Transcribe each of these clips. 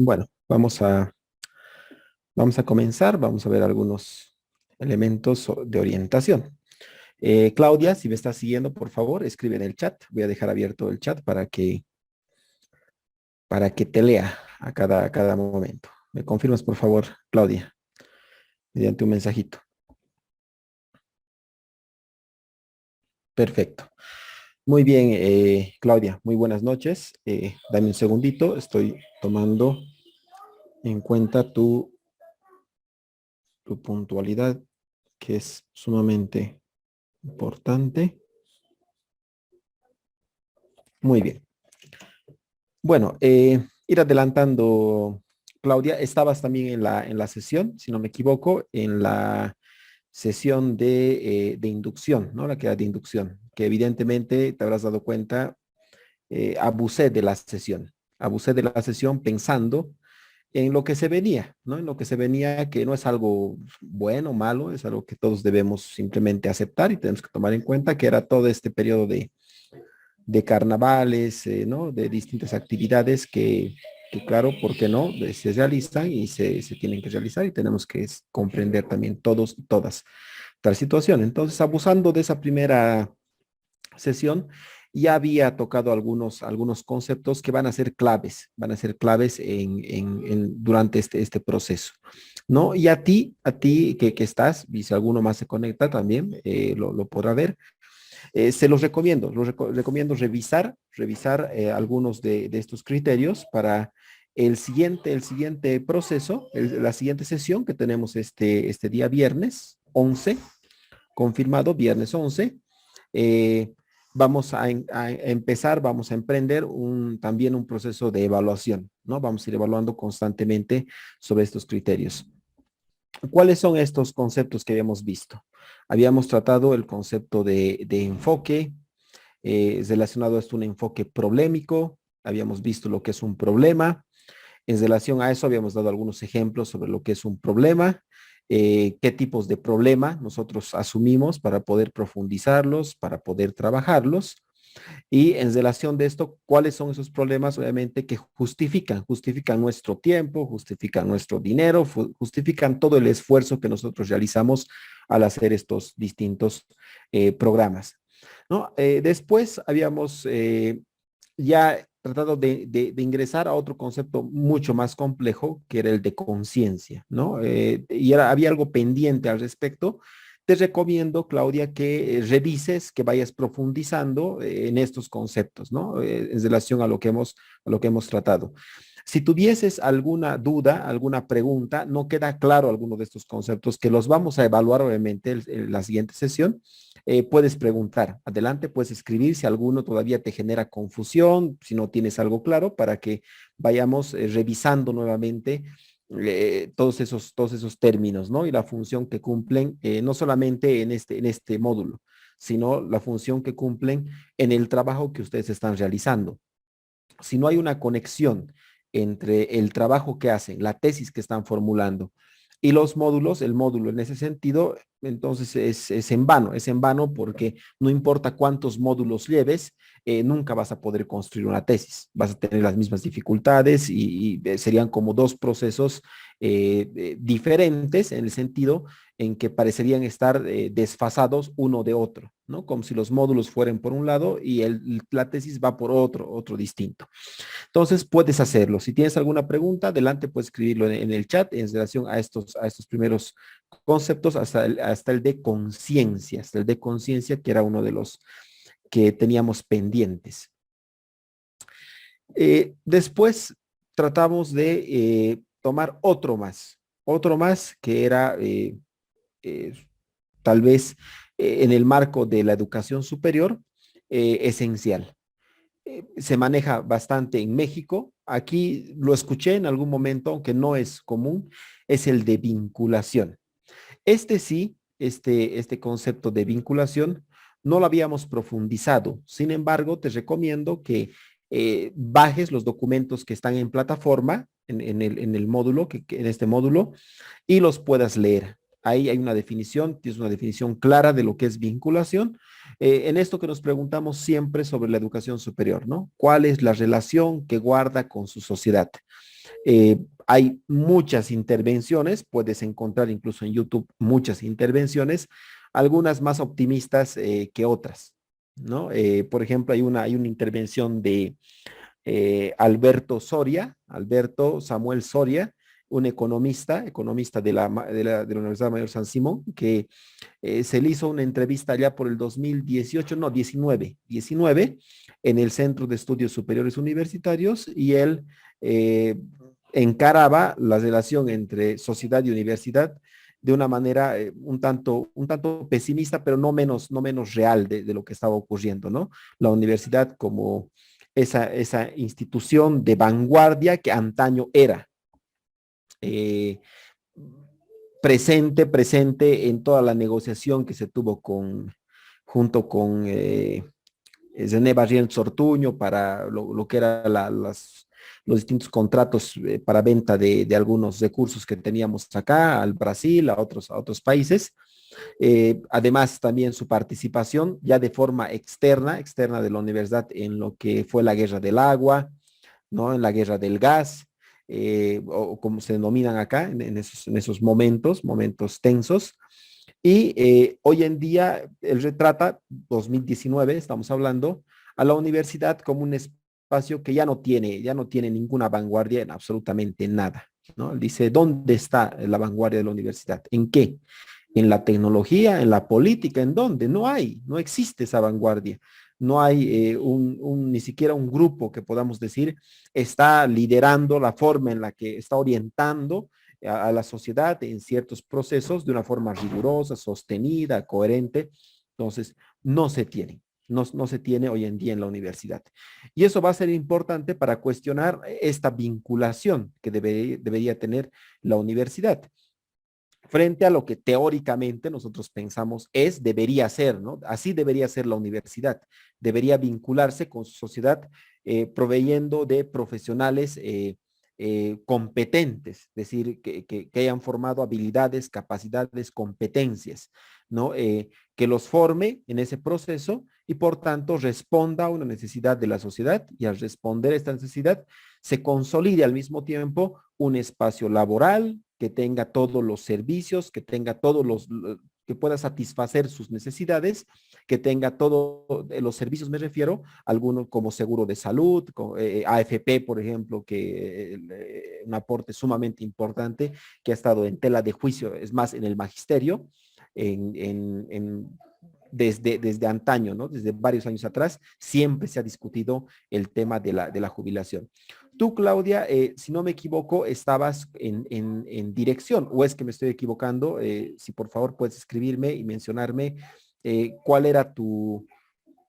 Bueno, vamos a comenzar, vamos a ver algunos elementos de orientación. Claudia, si me estás siguiendo, por favor, escribe en el chat. Voy a dejar abierto el chat para que te lea a cada momento. ¿Me confirmas, por favor, Claudia, mediante un mensajito? Perfecto. Muy bien, Claudia, muy buenas noches. Dame un segundito, estoy tomando en cuenta tu puntualidad, que es sumamente importante. Muy bien. Bueno, ir adelantando, Claudia, estabas también en la sesión, si no me equivoco, en la sesión de inducción, ¿no? La que era de inducción, que evidentemente te habrás dado cuenta, abusé de la sesión. Abusé de la sesión pensando en lo que se venía, ¿no? En lo que se venía, que no es algo bueno o malo, es algo que todos debemos simplemente aceptar y tenemos que tomar en cuenta que era todo este periodo de carnavales, ¿no? De distintas actividades que claro, ¿por qué no? Se realizan y se tienen que realizar y tenemos que comprender también todos y todas tal situación. Entonces, abusando de esa primera sesión, ya había tocado algunos conceptos que van a ser claves durante este proceso, ¿no? Y a ti que estás, y si alguno más se conecta también, lo podrá ver. Se los recomiendo, recomiendo revisar algunos de estos criterios para el siguiente proceso, la siguiente sesión que tenemos este día viernes 11, confirmado, viernes 11. eh, Vamos a empezar, vamos a emprender también un proceso de evaluación, ¿no? Vamos a ir evaluando constantemente sobre estos criterios. ¿Cuáles son estos conceptos que habíamos visto? Habíamos tratado el concepto de enfoque, relacionado a esto un enfoque problemático, habíamos visto lo que es un problema, en relación a eso habíamos dado algunos ejemplos sobre lo que es un problema, qué tipos de problema nosotros asumimos para poder profundizarlos, para poder trabajarlos. Y en relación de esto, ¿cuáles son esos problemas? Obviamente que justifican nuestro tiempo, justifican nuestro dinero, justifican todo el esfuerzo que nosotros realizamos al hacer estos distintos programas, ¿no? Después habíamos ya tratado de ingresar a otro concepto mucho más complejo, que era el de conciencia, ¿no? Había algo pendiente al respecto. Te recomiendo, Claudia, que revises, que vayas profundizando en estos conceptos, ¿no? En relación a lo que hemos tratado. Si tuvieses alguna duda, alguna pregunta, no queda claro alguno de estos conceptos, que los vamos a evaluar obviamente en la siguiente sesión, puedes preguntar. Adelante, puedes escribir si alguno todavía te genera confusión, si no tienes algo claro, para que vayamos revisando nuevamente todos esos términos, ¿no? Y la función que cumplen, no solamente en este módulo, sino la función que cumplen en el trabajo que ustedes están realizando. Si no hay una conexión entre el trabajo que hacen, la tesis que están formulando y los módulos, el módulo en ese sentido, entonces es en vano porque no importa cuántos módulos lleves, nunca vas a poder construir una tesis. Vas a tener las mismas dificultades y serían como dos procesos diferentes en el sentido en que parecerían estar desfasados uno de otro, ¿no? Como si los módulos fueran por un lado y la tesis va por otro distinto. Entonces, puedes hacerlo. Si tienes alguna pregunta, adelante, puedes escribirlo en el chat en relación a estos primeros conceptos, hasta el de conciencia, que era uno de los que teníamos pendientes. Después tratamos de tomar otro más que era eh, tal vez en el marco de la educación superior, esencial. Se maneja bastante en México. Aquí lo escuché en algún momento, aunque no es común, es el de vinculación. Este concepto de vinculación no lo habíamos profundizado. Sin embargo, te recomiendo que bajes los documentos que están en plataforma, en el módulo, en este módulo, y los puedas leer. Ahí hay una definición, tienes una definición clara de lo que es vinculación. En esto que nos preguntamos siempre sobre la educación superior, ¿no? ¿Cuál es la relación que guarda con su sociedad? Hay muchas intervenciones, puedes encontrar incluso en YouTube muchas intervenciones, algunas más optimistas que otras, ¿no? Por ejemplo, hay una intervención de Alberto Soria, Alberto Samuel Soria, un economista de la Universidad Mayor San Simón, que se le hizo una entrevista allá por el 2018, no, 19 en el Centro de Estudios Superiores Universitarios, y él eh, encaraba la relación entre sociedad y universidad de una manera un tanto pesimista, pero no menos real de lo que estaba ocurriendo, ¿no? La universidad como esa institución de vanguardia que antaño era. Eh, presente en toda la negociación que se tuvo junto con René Barrientos Ortuño para lo que eran los distintos contratos para venta de algunos recursos que teníamos acá, al Brasil, a otros países. Además, también su participación ya de forma externa de la universidad en lo que fue la guerra del agua, ¿no? En la guerra del gas, o como se denominan acá, en esos momentos tensos. Y hoy en día él retrata, 2019, estamos hablando, a la universidad como un espacio que ya no tiene ninguna vanguardia en absolutamente nada, ¿no? Él dice, ¿dónde está la vanguardia de la universidad? ¿En qué? ¿En la tecnología, en la política? ¿En dónde? No existe esa vanguardia. No hay ni siquiera un grupo que podamos decir está liderando la forma en la que está orientando a la sociedad en ciertos procesos de una forma rigurosa, sostenida, coherente. Entonces, no se tiene hoy en día en la universidad. Y eso va a ser importante para cuestionar esta vinculación que debería tener la universidad frente a lo que teóricamente nosotros pensamos debería ser, ¿no? Así debería ser la universidad. Debería vincularse con su sociedad proveyendo de profesionales competentes, es decir, que hayan formado habilidades, capacidades, competencias, ¿no? Que los forme en ese proceso y por tanto responda a una necesidad de la sociedad y al responder a esta necesidad se consolide al mismo tiempo un espacio laboral que tenga todos los servicios, que tenga que pueda satisfacer sus necesidades, que tenga todos los servicios, me refiero, algunos como seguro de salud, AFP, por ejemplo, que un aporte sumamente importante que ha estado en tela de juicio, es más, en el magisterio, desde antaño, ¿no? Desde varios años atrás, siempre se ha discutido el tema de la jubilación. Tú, Claudia, si no me equivoco, estabas en dirección, o es que me estoy equivocando. Si por favor puedes escribirme y mencionarme cuál era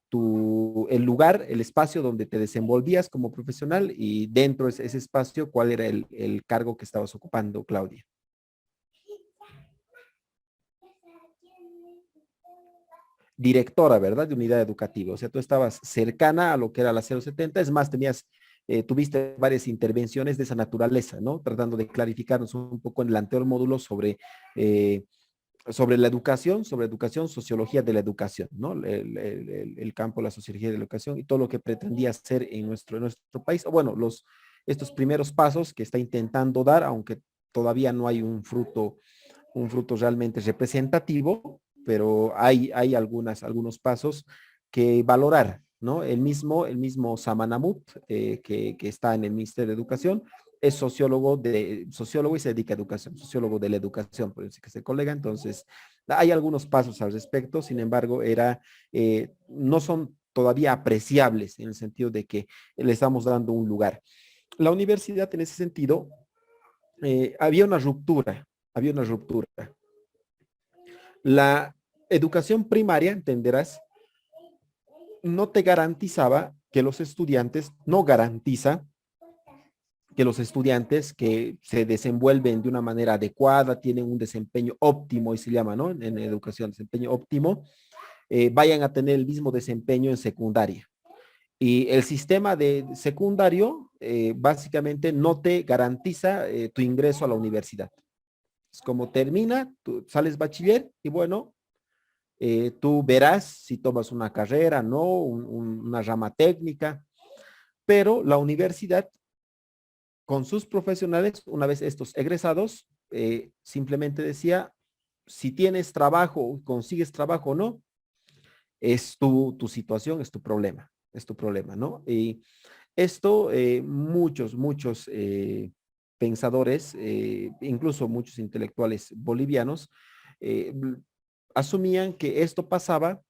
el lugar, el espacio donde te desenvolvías como profesional y dentro de ese espacio, cuál era el cargo que estabas ocupando, Claudia. Directora, ¿verdad? De unidad educativa. O sea, tú estabas cercana a lo que era la 070. Es más, tuviste varias intervenciones de esa naturaleza, ¿no? Tratando de clarificarnos un poco en el anterior módulo eh, sobre educación, sociología de la educación, ¿no? El campo, la sociología de la educación y todo lo que pretendía hacer en nuestro país. O bueno, estos primeros pasos que está intentando dar, aunque todavía no hay un fruto realmente representativo, pero hay algunos pasos que valorar, ¿no? El mismo Samanamut, que está en el Ministerio de Educación, es sociólogo y se dedica a educación, sociólogo de la educación, por decir que es el colega. Entonces, hay algunos pasos al respecto, sin embargo, no son todavía apreciables en el sentido de que le estamos dando un lugar. La universidad en ese sentido, había una ruptura. La educación primaria, entenderás, no te garantizaba que los estudiantes, no garantiza que los estudiantes que se desenvuelven de una manera adecuada, tienen un desempeño óptimo, y se llama, ¿no? En educación, desempeño óptimo, vayan a tener el mismo desempeño en secundaria. Y el sistema de secundario básicamente no te garantiza tu ingreso a la universidad. Es como termina, tú sales bachiller y bueno, Tú verás si tomas una carrera, no, una rama técnica, pero la universidad con sus profesionales, una vez estos egresados, simplemente decía, si tienes trabajo, consigues trabajo o no, es tu situación, es tu problema, ¿no? Y esto, muchos pensadores, incluso muchos intelectuales bolivianos, eh, asumían que esto pasaba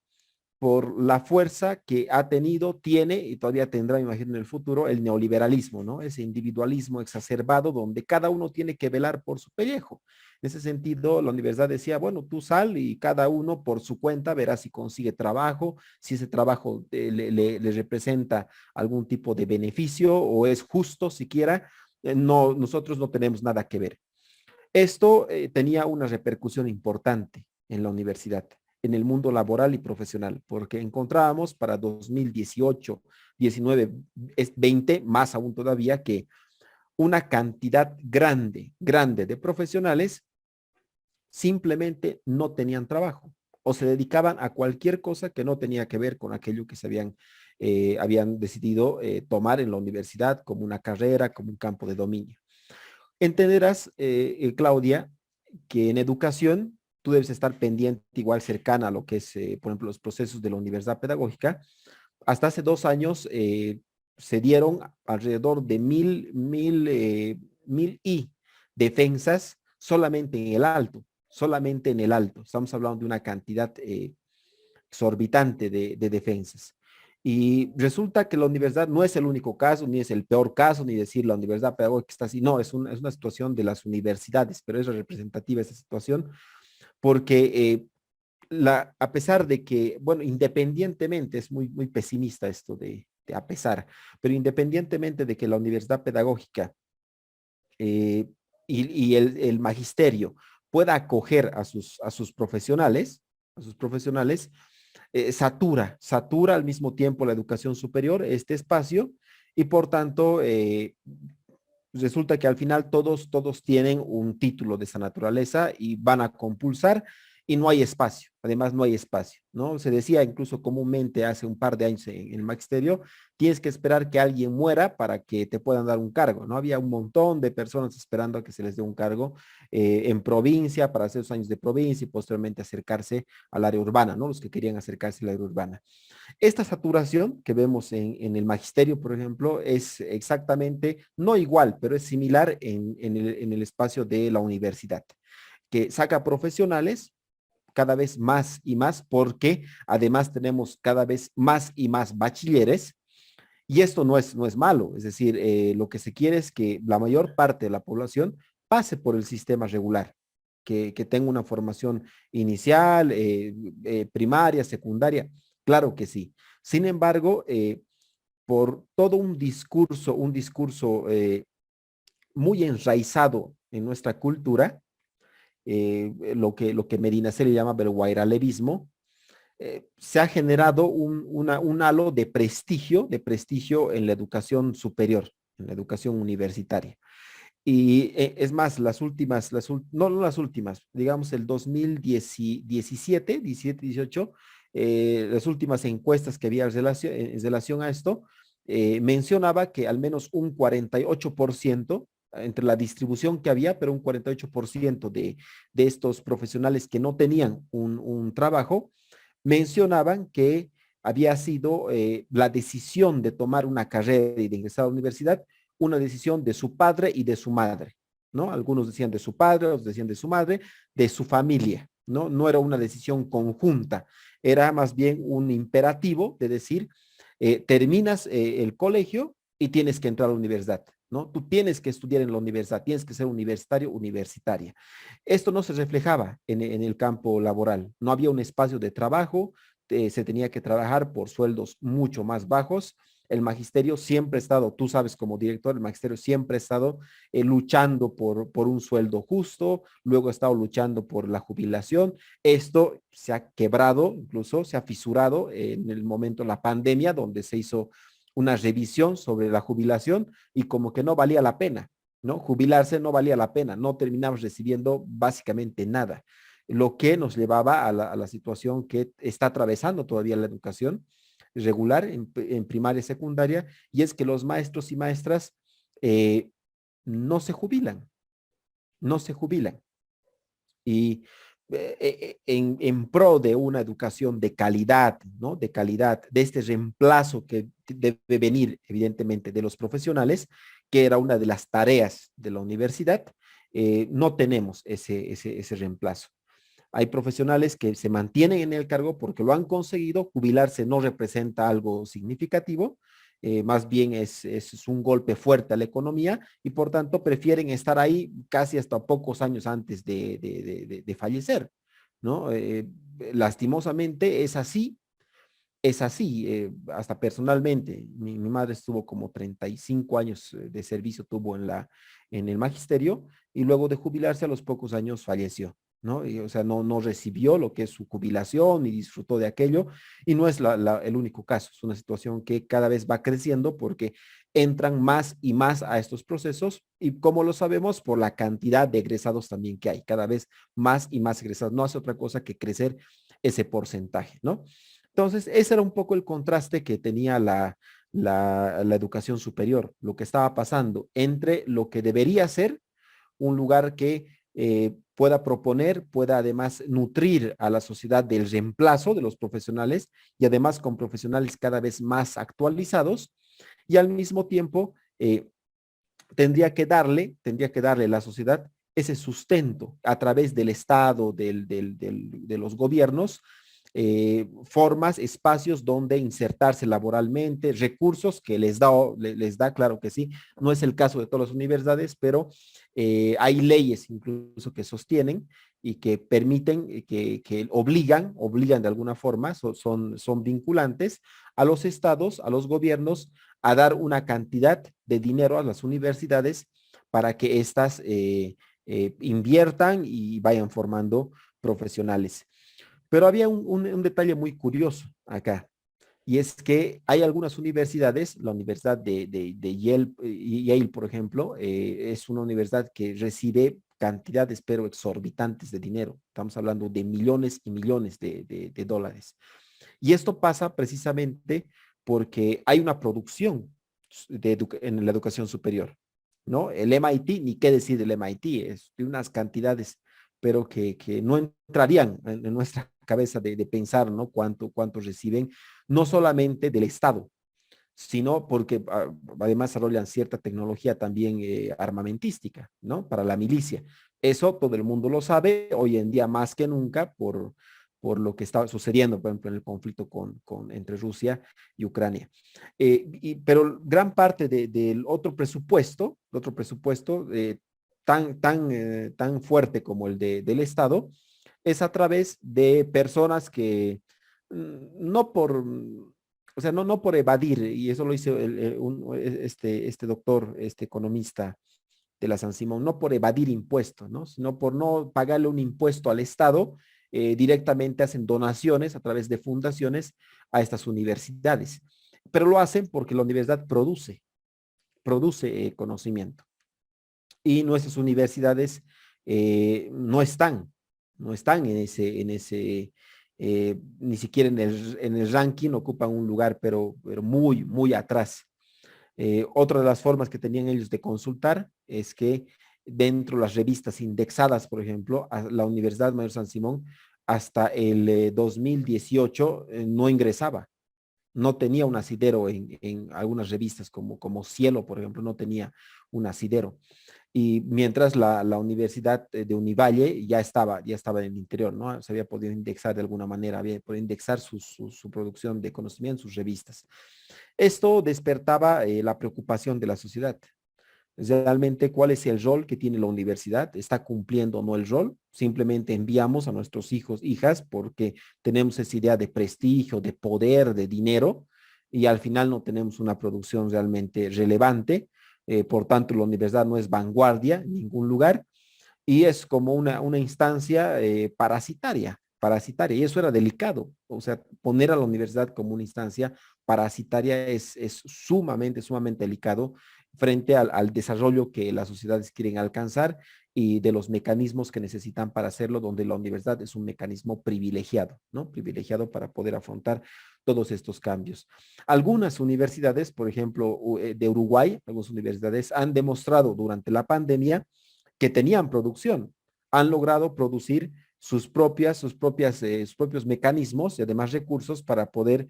por la fuerza que ha tenido, tiene y todavía tendrá, me imagino, en el futuro, el neoliberalismo, ¿no? Ese individualismo exacerbado donde cada uno tiene que velar por su pellejo. En ese sentido, la universidad decía, bueno, tú sal y cada uno por su cuenta verá si consigue trabajo, si ese trabajo le representa algún tipo de beneficio o es justo siquiera. No, nosotros no tenemos nada que ver. Esto tenía una repercusión importante en la universidad, en el mundo laboral y profesional, porque encontrábamos para 2018, 19, 20, más aún todavía, que una cantidad grande de profesionales simplemente no tenían trabajo o se dedicaban a cualquier cosa que no tenía que ver con aquello que habían decidido tomar en la universidad como una carrera, como un campo de dominio. Entenderás, Claudia, que en educación tú debes estar pendiente, igual cercana a lo que es, por ejemplo, los procesos de la universidad pedagógica. Hasta hace 2 años se dieron alrededor de mil y defensas solamente en el alto, solamente en el alto. Estamos hablando de una cantidad exorbitante de defensas. Y resulta que la universidad no es el único caso, ni es el peor caso, ni decir la universidad pedagógica está así. No, es una situación de las universidades, pero es representativa esa situación porque a pesar de que, bueno, independientemente, es muy pesimista esto de a pesar, pero independientemente de que la universidad pedagógica eh, y el magisterio pueda acoger a sus profesionales, satura al mismo tiempo la educación superior, este espacio, y por tanto, resulta que al final todos tienen un título de esa naturaleza y van a compulsar y no hay espacio, además no hay espacio, ¿no? Se decía incluso comúnmente hace un par de años en el magisterio, tienes que esperar que alguien muera para que te puedan dar un cargo, ¿no? Había un montón de personas esperando a que se les dé un cargo en provincia para hacer sus años de provincia y posteriormente acercarse al área urbana, ¿no? Los que querían acercarse al área urbana. Esta saturación que vemos el magisterio, por ejemplo, es exactamente, no igual, pero es similar en el espacio de la universidad, que saca profesionales cada vez más y más, porque además tenemos cada vez más y más bachilleres, y esto no es malo, es decir, lo que se quiere es que la mayor parte de la población pase por el sistema regular, que tenga una formación inicial, primaria, secundaria, claro que sí. Sin embargo, por todo un discurso muy enraizado en nuestra cultura, lo que Medina se le llama belguairalevismo, se ha generado un halo de prestigio en la educación superior, en la educación universitaria. Y es más, no las últimas, digamos el 2017, 17, 18, las últimas encuestas que había en relación a esto, mencionaba que al menos un 48% entre la distribución que había, pero un 48% de estos profesionales que no tenían un trabajo, mencionaban que había sido la decisión de tomar una carrera y de ingresar a la universidad una decisión de su padre y de su madre, ¿no? Algunos decían de su padre, otros decían de su madre, de su familia, ¿no? No era una decisión conjunta, era más bien un imperativo de decir, terminas el colegio y tienes que entrar a la universidad, ¿no? Tú tienes que estudiar en la universidad, tienes que ser universitario, universitaria. Esto no se reflejaba en el campo laboral, no había un espacio de trabajo, se tenía que trabajar por sueldos mucho más bajos. El magisterio siempre ha estado, tú sabes como director, el magisterio siempre ha estado luchando por un sueldo justo, luego ha estado luchando por la jubilación. Esto se ha quebrado, incluso se ha fisurado en el momento de la pandemia, donde se hizo una revisión sobre la jubilación y como que no valía la pena, ¿no? Jubilarse no valía la pena, no terminamos recibiendo básicamente nada. lo que nos llevaba a la situación que está atravesando todavía la educación regular en primaria y secundaria, y es que los maestros y maestras eh, no se jubilan, no se jubilan. Y en pro de una educación de calidad, ¿no? De calidad, de este reemplazo que debe venir, evidentemente, de los profesionales, que era una de las tareas de la universidad, no tenemos ese reemplazo. Hay profesionales que se mantienen en el cargo porque lo han conseguido, jubilarse no representa algo significativo, más bien es un golpe fuerte a la economía y por tanto prefieren estar ahí casi hasta pocos años antes de fallecer, ¿no? Lastimosamente es así, hasta personalmente. Mi madre estuvo como 35 años de servicio, tuvo en el magisterio y luego de jubilarse a los pocos años falleció, ¿no? Y, o sea, no recibió lo que es su jubilación ni disfrutó de aquello y no es el único caso, es una situación que cada vez va creciendo porque entran más y más a estos procesos y como lo sabemos por la cantidad de egresados también que hay, cada vez más y más egresados, no hace otra cosa que crecer ese porcentaje, ¿no? Entonces, ese era un poco el contraste que tenía la educación superior, lo que estaba pasando entre lo que debería ser un lugar que pueda proponer, pueda además nutrir a la sociedad del reemplazo de los profesionales y además con profesionales cada vez más actualizados y al mismo tiempo tendría que darle a la sociedad ese sustento a través del Estado, de los gobiernos, formas, espacios donde insertarse laboralmente, recursos que les da, claro que sí, no es el caso de todas las universidades, pero hay leyes incluso que sostienen y que permiten, que obligan de alguna forma, son vinculantes a los estados, a los gobiernos, a dar una cantidad de dinero a las universidades para que éstas inviertan y vayan formando profesionales. Pero había un detalle muy curioso acá, y es que hay algunas universidades, la Universidad de Yale, por ejemplo, es una universidad que recibe cantidades, pero exorbitantes de dinero. Estamos hablando de millones y millones de dólares. Y esto pasa precisamente porque hay una producción en la educación superior, ¿no? El MIT, ni qué decir del MIT, es de unas cantidades, pero que no entrarían en nuestra cabeza de pensar, ¿no? Cuánto reciben, no solamente del Estado, sino porque además desarrollan cierta tecnología también armamentística, ¿no? Para la milicia. Eso todo el mundo lo sabe, hoy en día más que nunca por lo que está sucediendo, por ejemplo, en el conflicto entre Rusia y Ucrania. Pero gran parte del otro presupuesto tan fuerte como el del Estado, es a través de personas que no por, o sea, no por evadir, y eso lo hizo este doctor, este economista de la San Simón, no por evadir impuestos, ¿no? Sino por no pagarle un impuesto al Estado, directamente hacen donaciones a través de fundaciones a estas universidades. Pero lo hacen porque la universidad produce conocimiento. Y nuestras universidades no están ni siquiera en el ranking, ocupan un lugar, pero muy, muy atrás. Otra de las formas que tenían ellos de consultar es que dentro de las revistas indexadas, por ejemplo, a la Universidad Mayor San Simón, hasta el 2018 no ingresaba, no tenía un asidero en algunas revistas como Cielo, por ejemplo, no tenía un asidero. Y mientras la Universidad de Univalle ya estaba en el interior, ¿no? Se había podido indexar de alguna manera, había podido indexar su producción de conocimiento, sus revistas. Esto despertaba la preocupación de la sociedad. Realmente, ¿cuál es el rol que tiene la universidad? ¿Está cumpliendo o no el rol? Simplemente enviamos a nuestros hijos, hijas, porque tenemos esa idea de prestigio, de poder, de dinero, y al final no tenemos una producción realmente relevante. Por tanto, la universidad no es vanguardia en ningún lugar y es como una instancia parasitaria, y eso era delicado. O sea, poner a la universidad como una instancia parasitaria es sumamente delicado frente al desarrollo que las sociedades quieren alcanzar y de los mecanismos que necesitan para hacerlo, donde la universidad es un mecanismo privilegiado, ¿no? Privilegiado para poder afrontar todos estos cambios. Algunas universidades, por ejemplo, de Uruguay, algunas universidades han demostrado durante la pandemia que tenían producción, han logrado producir sus propios mecanismos y además recursos para poder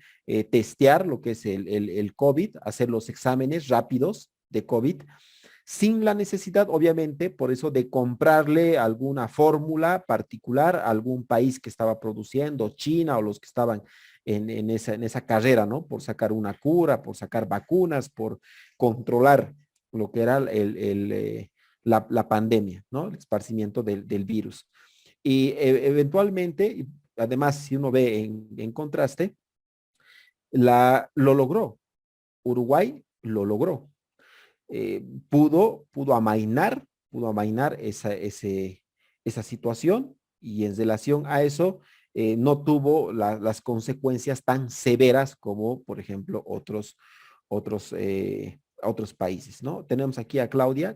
testear lo que es el COVID, hacer los exámenes rápidos de COVID, sin la necesidad, obviamente, por eso de comprarle alguna fórmula particular a algún país que estaba produciendo, China o los que estaban en esa carrera, ¿no? Por sacar una cura, por sacar vacunas, por controlar lo que era la pandemia, ¿no? El esparcimiento del virus. Y eventualmente, además, si uno ve en contraste, lo logró. Uruguay lo logró. Pudo amainar esa situación y en relación a eso no tuvo las consecuencias tan severas como, por ejemplo, otros países, ¿no? Tenemos aquí a Claudia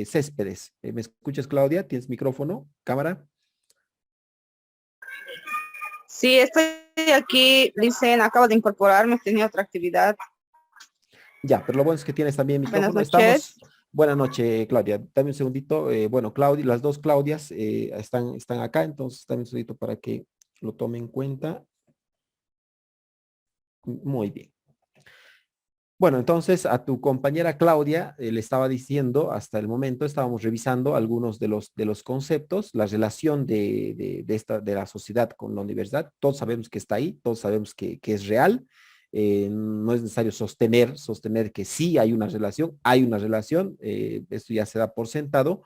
Céspedes. ¿Me escuchas, Claudia? ¿Tienes micrófono, cámara? Sí, estoy aquí, dicen, acabo de incorporarme, tenía otra actividad. Ya, pero lo bueno es que tienes también Buenas micrófono. noches. Buenas noches, Claudia. Dame un segundito. Bueno, Claudia, las dos Claudias están acá, entonces dame un segundito para que lo tome en cuenta. Muy bien. Bueno, entonces a tu compañera Claudia le estaba diciendo, hasta el momento estábamos revisando algunos de los conceptos, la relación de la sociedad con la universidad. Todos sabemos que está ahí, todos sabemos que es real. No es necesario sostener que sí hay una relación, esto ya se da por sentado.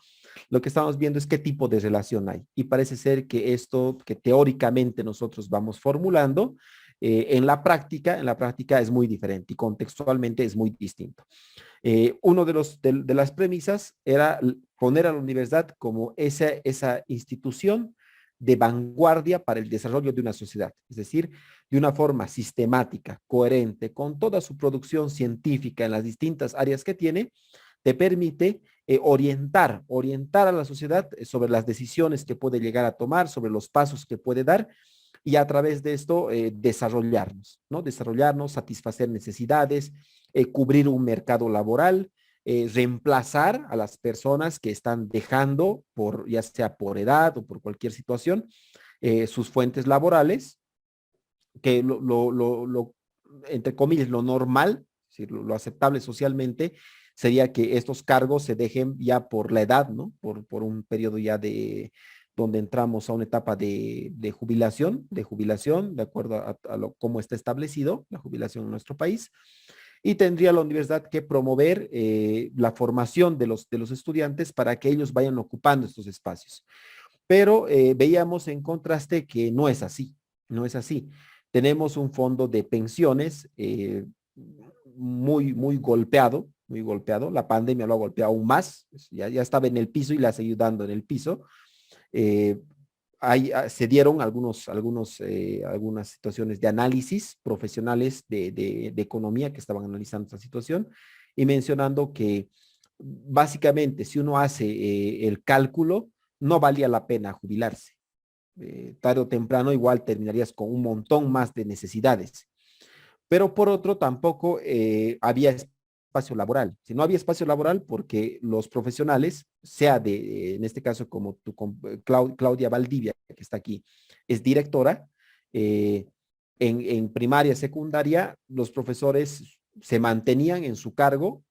Lo que estamos viendo es qué tipo de relación hay. Y parece ser que esto que teóricamente nosotros vamos formulando, en la práctica es muy diferente y contextualmente es muy distinto. Uno de las premisas era poner a la universidad como esa institución de vanguardia para el desarrollo de una sociedad, es decir, de una forma sistemática, coherente, con toda su producción científica en las distintas áreas que tiene, te permite orientar a la sociedad sobre las decisiones que puede llegar a tomar, sobre los pasos que puede dar y a través de esto desarrollarnos, ¿no? Desarrollarnos, satisfacer necesidades, cubrir un mercado laboral, reemplazar a las personas que están dejando, ya sea por edad o por cualquier situación, sus fuentes laborales, que entre comillas, lo normal, es decir, lo aceptable socialmente, sería que estos cargos se dejen ya por la edad, ¿no? Por un periodo ya donde entramos a una etapa de jubilación, de acuerdo cómo está establecido la jubilación en nuestro país. Y tendría la universidad que promover la formación de los estudiantes para que ellos vayan ocupando estos espacios. Pero veíamos en contraste que no es así, no es así. Tenemos un fondo de pensiones muy golpeado, muy golpeado. La pandemia lo ha golpeado aún más, ya estaba en el piso y la ha seguido dando en el piso. Eh, se dieron algunas situaciones de análisis profesionales de economía que estaban analizando esta situación y mencionando que básicamente si uno hace el cálculo, no valía la pena jubilarse. Tarde o temprano igual terminarías con un montón más de necesidades. Pero por otro, tampoco había espacio laboral. Si no había espacio laboral porque los profesionales, sea en este caso como Claudia Valdivia, que está aquí, es directora, eh, en primaria, secundaria, los profesores se mantenían en su cargo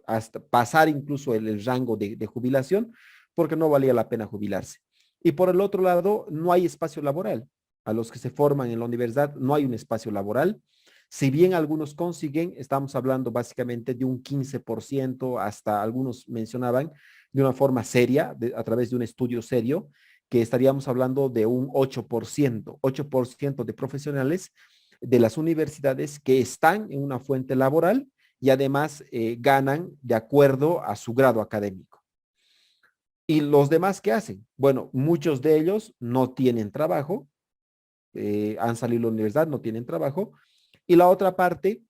hasta pasar incluso el rango de jubilación, porque no valía la pena jubilarse. Y por el otro lado, no hay espacio laboral. A los que se forman en la universidad no hay un espacio laboral. Si bien algunos consiguen, estamos hablando básicamente de un 15%, hasta algunos mencionaban de una forma seria, a través de un estudio serio, que estaríamos hablando de un 8% de profesionales de las universidades que están en una fuente laboral y además ganan de acuerdo a su grado académico. ¿Y los demás qué hacen? Bueno, muchos de ellos no tienen trabajo, han salido de la universidad, no tienen trabajo, y la otra parte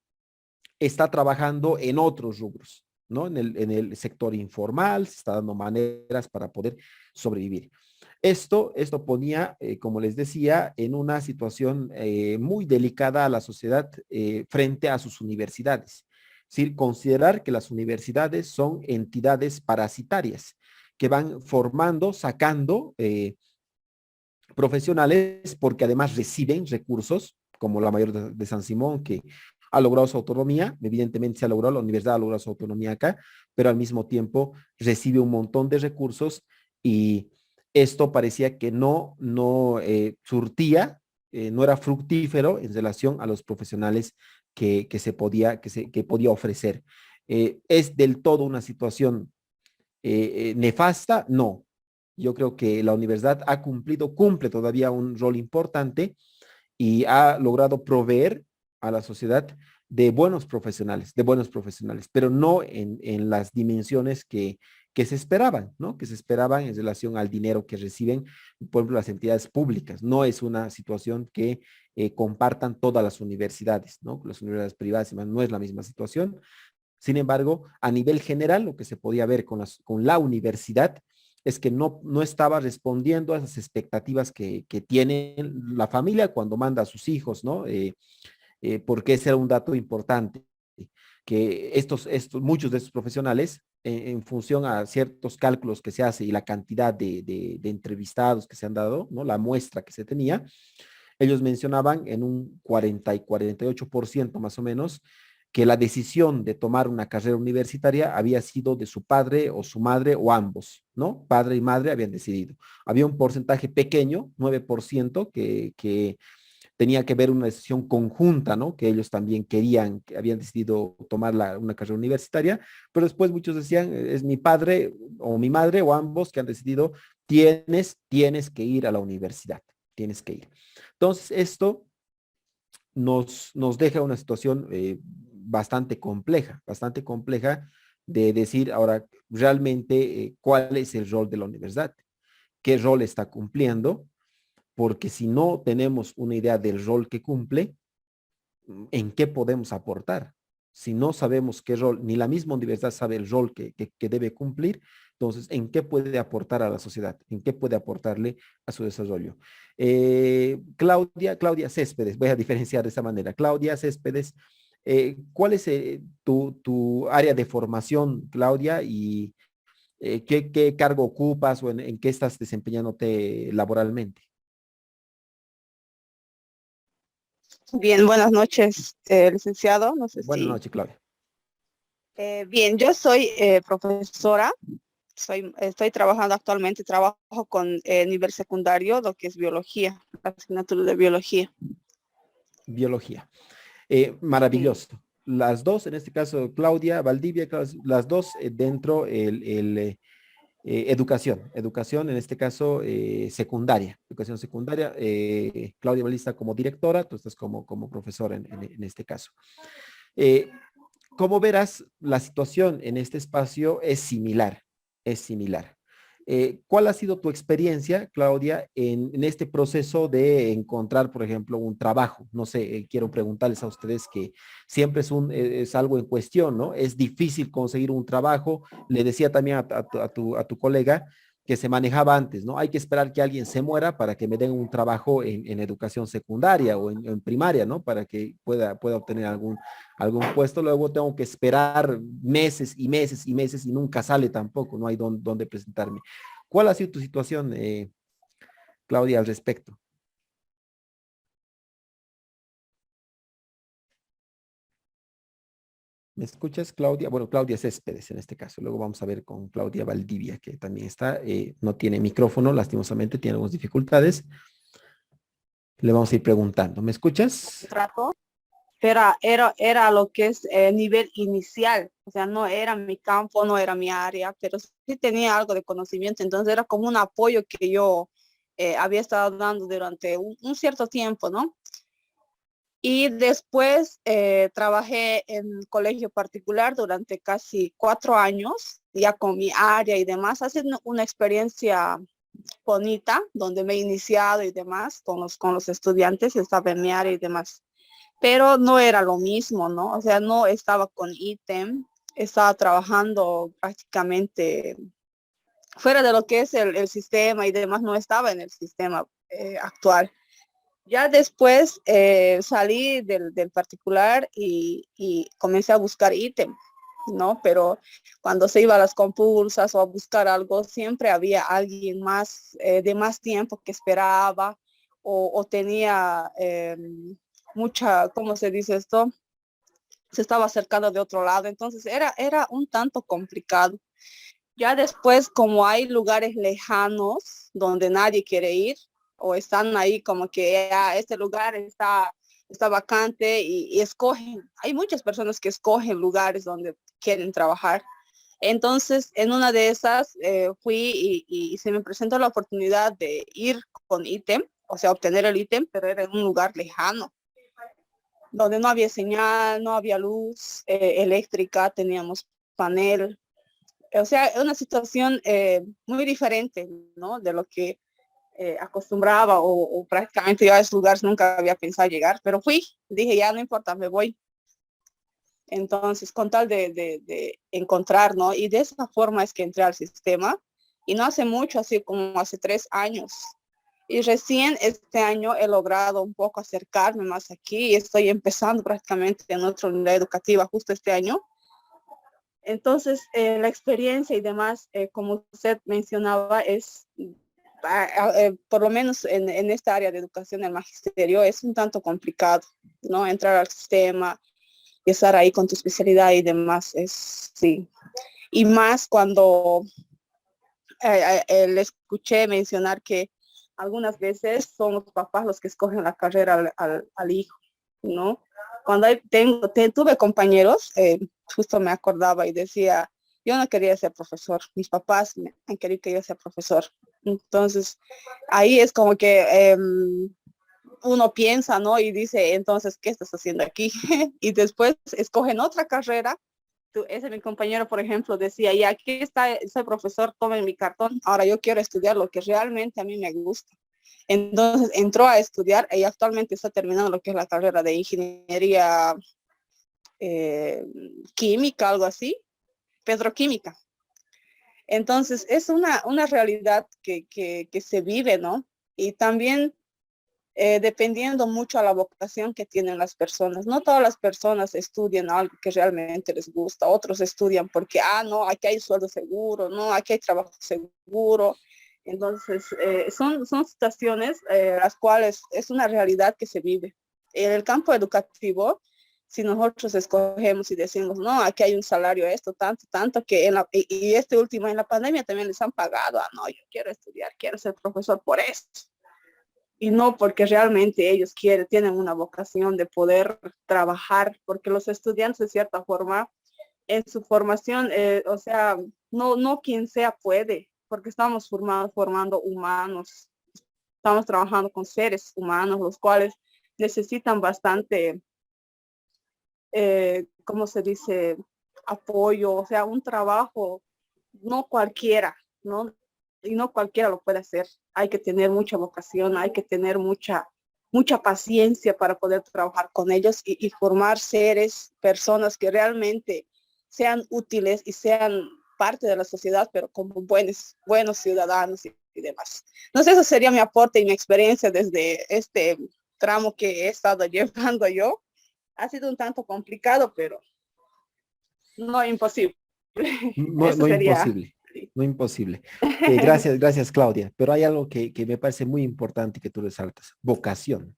está trabajando en otros rubros, ¿no? En el sector informal, se está dando maneras para poder sobrevivir. Esto ponía, como les decía, en una situación muy delicada a la sociedad frente a sus universidades. Es decir, considerar que las universidades son entidades parasitarias que van formando, sacando profesionales porque además reciben recursos, como la mayor de San Simón, que ha logrado su autonomía, evidentemente se ha logrado, la universidad ha logrado su autonomía acá, pero al mismo tiempo recibe un montón de recursos y esto parecía que no surtía, no era fructífero en relación a los profesionales que podía ofrecer. ¿Es del todo una situación nefasta? No. Yo creo que la universidad cumple todavía un rol importante y ha logrado proveer a la sociedad de buenos profesionales, pero no en las dimensiones que se esperaban, ¿no? Que se esperaban en relación al dinero que reciben, por ejemplo, las entidades públicas. No es una situación que compartan todas las universidades, ¿no? Las universidades privadas no es la misma situación. Sin embargo, a nivel general, lo que se podía ver con la universidad es que no estaba respondiendo a esas expectativas que tiene la familia cuando manda a sus hijos, ¿no? Porque ese era un dato importante, que muchos de estos profesionales, en función a ciertos cálculos que se hace y la cantidad de entrevistados que se han dado, ¿no? La muestra que se tenía, ellos mencionaban en un 40 y 48% más o menos que la decisión de tomar una carrera universitaria había sido de su padre o su madre o ambos, ¿no? Padre y madre habían decidido. Había un porcentaje pequeño, 9%, que tenía que ver una decisión conjunta, ¿no? Que ellos también querían, que habían decidido tomar una carrera universitaria, pero después muchos decían, es mi padre o mi madre o ambos que han decidido, tienes que ir a la universidad, tienes que ir. Entonces, esto nos deja una situación bastante compleja de decir ahora realmente cuál es el rol de la universidad, qué rol está cumpliendo, porque si no tenemos una idea del rol que cumple, ¿en qué podemos aportar? Si no sabemos qué rol, ni la misma universidad sabe el rol que debe cumplir, entonces, ¿en qué puede aportar a la sociedad? ¿En qué puede aportarle a su desarrollo? Claudia Céspedes, voy a diferenciar de esa manera. Claudia Céspedes, ¿cuál es tu área de formación, Claudia? Y qué cargo ocupas o en qué estás desempeñándote laboralmente? Bien, buenas noches, licenciado. No sé Buenas si. noches, Claudia. Bien, yo soy profesora. Estoy trabajando actualmente, trabajo con nivel secundario, lo que es biología, la asignatura de biología. Biología. Sí. Maravilloso. Las dos, en este caso Claudia Valdivia, las dos dentro educación, en este caso secundaria, educación secundaria. Claudia Balista como directora, tú estás como profesora en este caso. Eh, Como verás, la situación en este espacio es similar. ¿Cuál ha sido tu experiencia, Claudia, en este proceso de encontrar, por ejemplo, un trabajo? No sé, quiero preguntarles a ustedes que siempre es algo en cuestión, ¿no? Es difícil conseguir un trabajo. Le decía también a tu colega que se manejaba antes, ¿no? Hay que esperar que alguien se muera para que me den un trabajo en educación secundaria o en primaria, ¿no? Para que pueda obtener algún puesto, luego tengo que esperar meses y meses y meses y nunca sale tampoco, no hay dónde presentarme. ¿Cuál ha sido tu situación, Claudia, al respecto? ¿Me escuchas, Claudia? Bueno, Claudia Céspedes en este caso. Luego vamos a ver con Claudia Valdivia, que también está, no tiene micrófono, lastimosamente, tiene algunas dificultades. Le vamos a ir preguntando. ¿Me escuchas? Trato, pero era lo que es nivel inicial, o sea, no era mi campo, no era mi área, pero sí tenía algo de conocimiento, entonces era como un apoyo que yo había estado dando durante un cierto tiempo, ¿no? Y después trabajé en colegio particular durante casi 4 años, ya con mi área y demás. Ha sido una experiencia bonita, donde me he iniciado y demás con los estudiantes, estaba en mi área y demás. Pero no era lo mismo, ¿no? O sea, no estaba con ítem. estaba trabajando prácticamente fuera de lo que es el sistema y demás, no estaba en el sistema actual. Ya después salí del particular y comencé a buscar ítem, ¿no? Pero cuando se iba a las compulsas o a buscar algo, siempre había alguien más de más tiempo que esperaba o tenía mucha, ¿cómo se dice esto? Se estaba acercando de otro lado, entonces era un tanto complicado. Ya después, como hay lugares lejanos donde nadie quiere ir, o están ahí como que este lugar está vacante y escogen, hay muchas personas que escogen lugares donde quieren trabajar. Entonces, en una de esas fui y se me presentó la oportunidad de ir con ítem, o sea, obtener el ítem, pero era en un lugar lejano, donde no había señal, no había luz eléctrica, teníamos panel, o sea, una situación muy diferente, ¿no? De lo que acostumbraba o prácticamente yo a esos lugares nunca había pensado llegar, pero fui, dije, ya no importa, me voy. Entonces, con tal de encontrar, ¿no? Y de esa forma es que entré al sistema y no hace mucho, así como hace 3 años. Y recién este año he logrado un poco acercarme más aquí y estoy empezando prácticamente en otra unidad educativa justo este año. Entonces, la experiencia y demás, como usted mencionaba, es, por lo menos en esta área de educación, el magisterio, es un tanto complicado, ¿no? Entrar al sistema y estar ahí con tu especialidad y demás, es, sí. Y más cuando le escuché mencionar que algunas veces son los papás los que escogen la carrera al hijo, ¿no? Cuando tuve compañeros, justo me acordaba y decía, yo no quería ser profesor, mis papás me han querido que yo sea profesor. Entonces, ahí es como que uno piensa, ¿no? Y dice, entonces, ¿qué estás haciendo aquí? Y después escogen otra carrera. Ese mi compañero, por ejemplo, decía, y aquí está ese profesor, tomen mi cartón, ahora yo quiero estudiar lo que realmente a mí me gusta. Entonces entró a estudiar y actualmente está terminando lo que es la carrera de ingeniería eh, química, algo así, petroquímica. Entonces es una realidad que se vive, ¿no? Y también dependiendo mucho a la vocación que tienen las personas. No todas las personas estudian algo que realmente les gusta, otros estudian porque, no, aquí hay sueldo seguro, no, aquí hay trabajo seguro. Entonces, son situaciones las cuales es una realidad que se vive. En el campo educativo, si nosotros escogemos y decimos, no, aquí hay un salario esto, tanto, tanto, que y este último en la pandemia también les han pagado, no, yo quiero estudiar, quiero ser profesor por esto y no porque realmente ellos tienen una vocación de poder trabajar, porque los estudiantes de cierta forma en su formación, o sea, no quien sea puede, porque estamos formando humanos, estamos trabajando con seres humanos, los cuales necesitan bastante, ¿cómo se dice? Apoyo, o sea, un trabajo, no cualquiera, ¿no? Y no cualquiera lo puede hacer. Hay que tener mucha vocación, hay que tener mucha paciencia para poder trabajar con ellos y formar seres, personas que realmente sean útiles y sean parte de la sociedad, pero como buenos ciudadanos y demás. No sé, eso sería mi aporte y mi experiencia desde este tramo que he estado llevando yo. Ha sido un tanto complicado, pero no imposible. No, Eso no sería. imposible, no imposible. Gracias, gracias, Claudia. Pero hay algo que me parece muy importante que tú resaltas, vocación,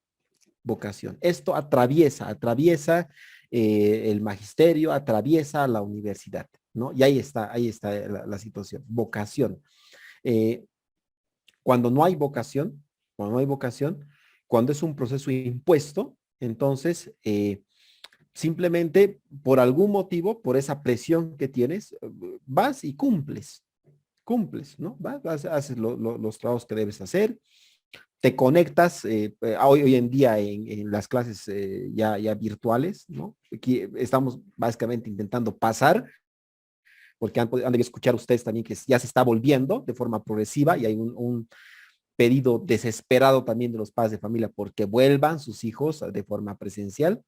vocación. Esto atraviesa el magisterio, atraviesa la universidad, ¿no? Y ahí está la situación, vocación. Eh, cuando no hay vocación, cuando no hay vocación, cuando es un proceso impuesto, entonces simplemente por algún motivo, por esa presión que tienes, vas y cumples, ¿no? Haces los trabajos que debes hacer, te conectas, hoy en día en las clases ya virtuales, ¿no? Aquí estamos básicamente intentando pasar, porque han debido escuchar ustedes también que ya se está volviendo de forma progresiva y hay un pedido desesperado también de los padres de familia porque vuelvan sus hijos de forma presencial.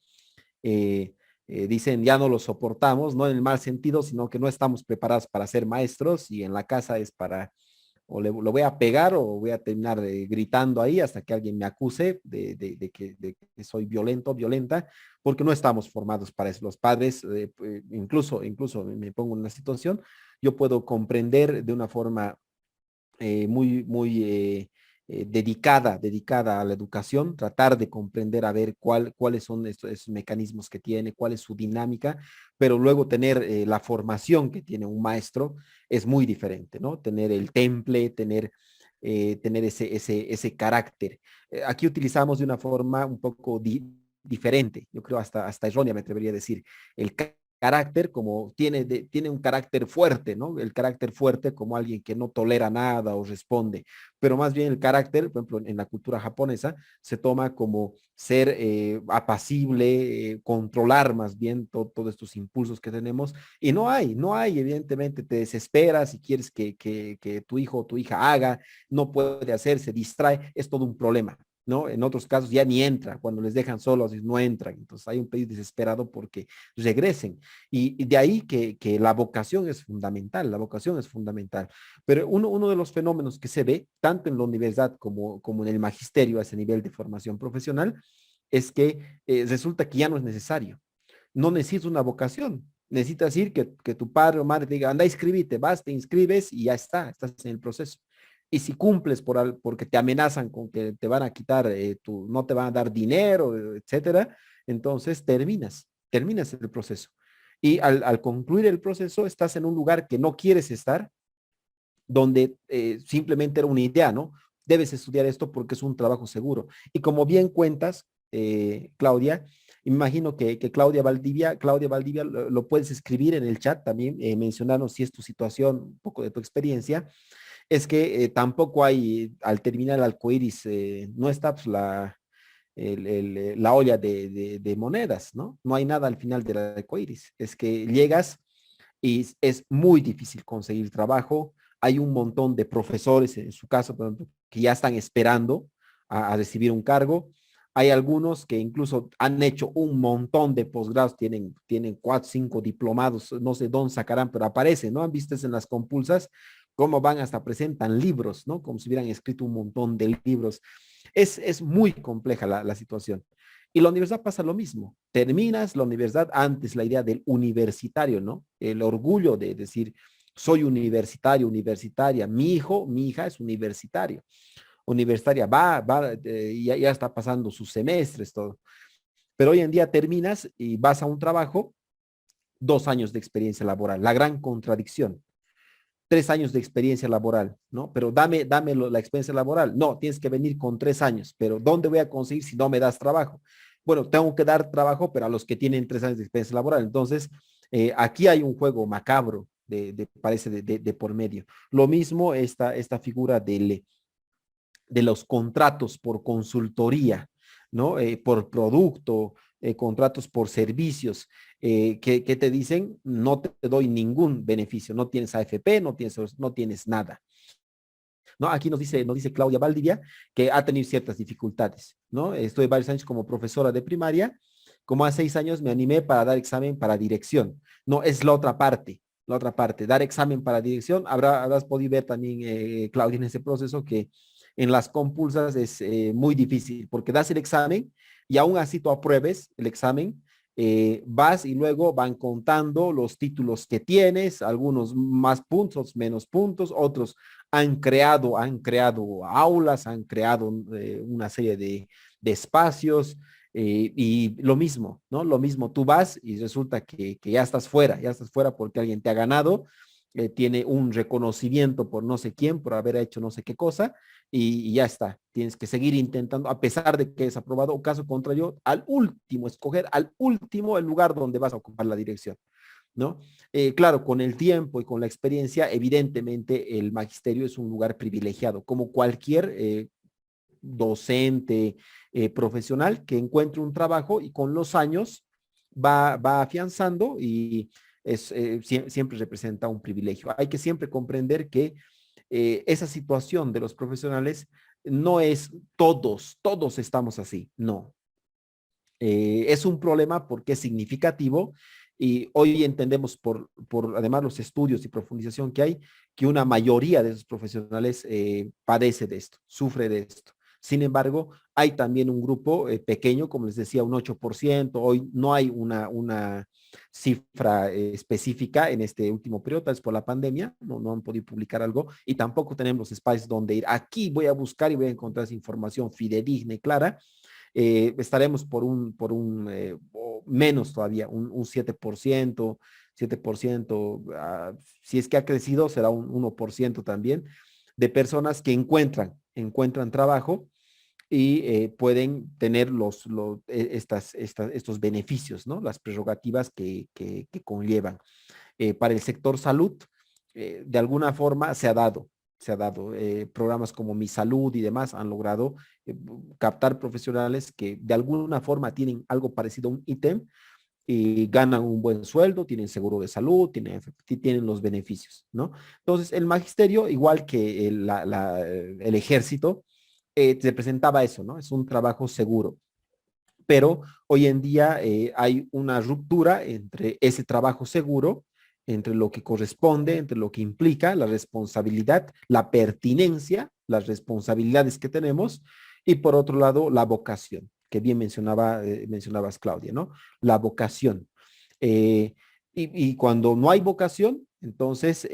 Eh, dicen ya no lo soportamos, no en el mal sentido, sino que no estamos preparados para ser maestros y en la casa es para, o lo voy a pegar o voy a terminar gritando ahí hasta que alguien me acuse de que soy violento, violenta, porque no estamos formados para eso. Los padres, incluso me pongo en una situación, yo puedo comprender de una forma muy dedicada a la educación, tratar de comprender a ver cuáles son estos mecanismos que tiene, cuál es su dinámica, pero luego tener la formación que tiene un maestro es muy diferente, ¿no? Tener el temple, tener ese carácter. Aquí utilizamos de una forma un poco diferente, yo creo hasta errónea me atrevería a decir, el carácter como tiene un carácter fuerte, ¿no? El carácter fuerte como alguien que no tolera nada o responde, pero más bien el carácter, por ejemplo, en la cultura japonesa, se toma como ser apacible, controlar más bien todos estos impulsos que tenemos, y no hay, evidentemente, te desesperas y quieres que tu hijo o tu hija haga, no puede hacer, se distrae, es todo un problema. ¿No? En otros casos ya ni entra, cuando les dejan solos no entran, entonces hay un pedido desesperado porque regresen. Y de ahí que la vocación es fundamental, la vocación es fundamental. Pero uno de los fenómenos que se ve, tanto en la universidad como en el magisterio, a ese nivel de formación profesional, es que resulta que ya no es necesario. No necesitas una vocación. Necesitas ir que tu padre o madre te diga, anda, inscríbete, vas, te inscribes y ya está, estás en el proceso. Y si cumples porque te amenazan con que te van a quitar, no te van a dar dinero, etcétera, entonces terminas el proceso. Y al concluir el proceso, estás en un lugar que no quieres estar, donde simplemente era una idea, ¿no? Debes estudiar esto porque es un trabajo seguro. Y como bien cuentas, Claudia, imagino que Claudia Valdivia lo puedes escribir en el chat también, mencionarnos si es tu situación, un poco de tu experiencia. Es que tampoco hay, al terminar el arcoíris, no está pues, la olla de monedas, ¿no? No hay nada al final del arcoíris. Es que llegas y es muy difícil conseguir trabajo. Hay un montón de profesores, en su caso, por ejemplo, que ya están esperando a recibir un cargo. Hay algunos que incluso han hecho un montón de posgrados, tienen 4, 5 diplomados, no sé dónde sacarán, pero aparecen, ¿no? Han visto en las compulsas cómo van hasta presentan libros, ¿no? Como si hubieran escrito un montón de libros. Es muy compleja la situación. Y la universidad pasa lo mismo. Terminas la universidad antes, la idea del universitario, ¿no? El orgullo de decir, soy universitario, universitaria. Mi hijo, mi hija es universitario. Universitaria ya está pasando sus semestres, todo. Pero hoy en día terminas y vas a un trabajo, 2 años de experiencia laboral. La gran contradicción. 3 años de experiencia laboral, ¿no? Pero dame la experiencia laboral. No, tienes que venir con 3 años, pero ¿dónde voy a conseguir si no me das trabajo? Bueno, tengo que dar trabajo, pero a los que tienen 3 años de experiencia laboral. Entonces, aquí hay un juego macabro, parece, de por medio. Lo mismo esta figura de los contratos por consultoría, ¿no? Por producto, contratos por servicios, que te dicen, no te doy ningún beneficio, no tienes AFP, no tienes nada. ¿No? Aquí nos dice Claudia Valdivia que ha tenido ciertas dificultades, ¿no? Estuve varios años como profesora de primaria, como hace 6 años me animé para dar examen para dirección. No, es la otra parte, dar examen para dirección. Habrás podido ver también, Claudia, en ese proceso que en las compulsas es muy difícil porque das el examen y aún así tú apruebes el examen, vas y luego van contando los títulos que tienes, algunos más puntos, menos puntos, otros han creado aulas, han creado una serie de espacios, y lo mismo, ¿no? Lo mismo, tú vas y resulta que ya estás fuera porque alguien te ha ganado, tiene un reconocimiento por no sé quién, por haber hecho no sé qué cosa, y ya está. Tienes que seguir intentando, a pesar de que es aprobado, o caso contrario, escoger al último el lugar donde vas a ocupar la dirección, ¿no? Claro, con el tiempo y con la experiencia, evidentemente el magisterio es un lugar privilegiado, como cualquier docente, profesional que encuentre un trabajo y con los años va afianzando y siempre representa un privilegio. Hay que siempre comprender que esa situación de los profesionales no es todos estamos así, no. Es un problema porque es significativo y hoy entendemos por además los estudios y profundización que hay, que una mayoría de esos profesionales padece de esto, sufre de esto. Sin embargo, hay también un grupo pequeño, como les decía, un 8%. Hoy no hay una cifra específica en este último periodo, tal vez por la pandemia, no han podido publicar algo y tampoco tenemos espacios donde ir. Aquí voy a buscar y voy a encontrar esa información fidedigna y clara. Estaremos o menos todavía, un 7%, 7%, si es que ha crecido, será un 1% también, de personas que encuentran trabajo y pueden tener estos beneficios, ¿no? Las prerrogativas que conllevan. Para el sector salud, de alguna forma se ha dado. Programas como Mi Salud y demás han logrado captar profesionales que de alguna forma tienen algo parecido a un ítem y ganan un buen sueldo, tienen seguro de salud, tienen los beneficios, ¿no? Entonces, el magisterio, igual que el ejército, representaba eso, ¿no? Es un trabajo seguro. Pero hoy en día hay una ruptura entre ese trabajo seguro, entre lo que corresponde, entre lo que implica la responsabilidad, la pertinencia, las responsabilidades que tenemos, y por otro lado, la vocación, que bien mencionabas, Claudia, ¿no? La vocación. Eh, y cuando no hay vocación, entonces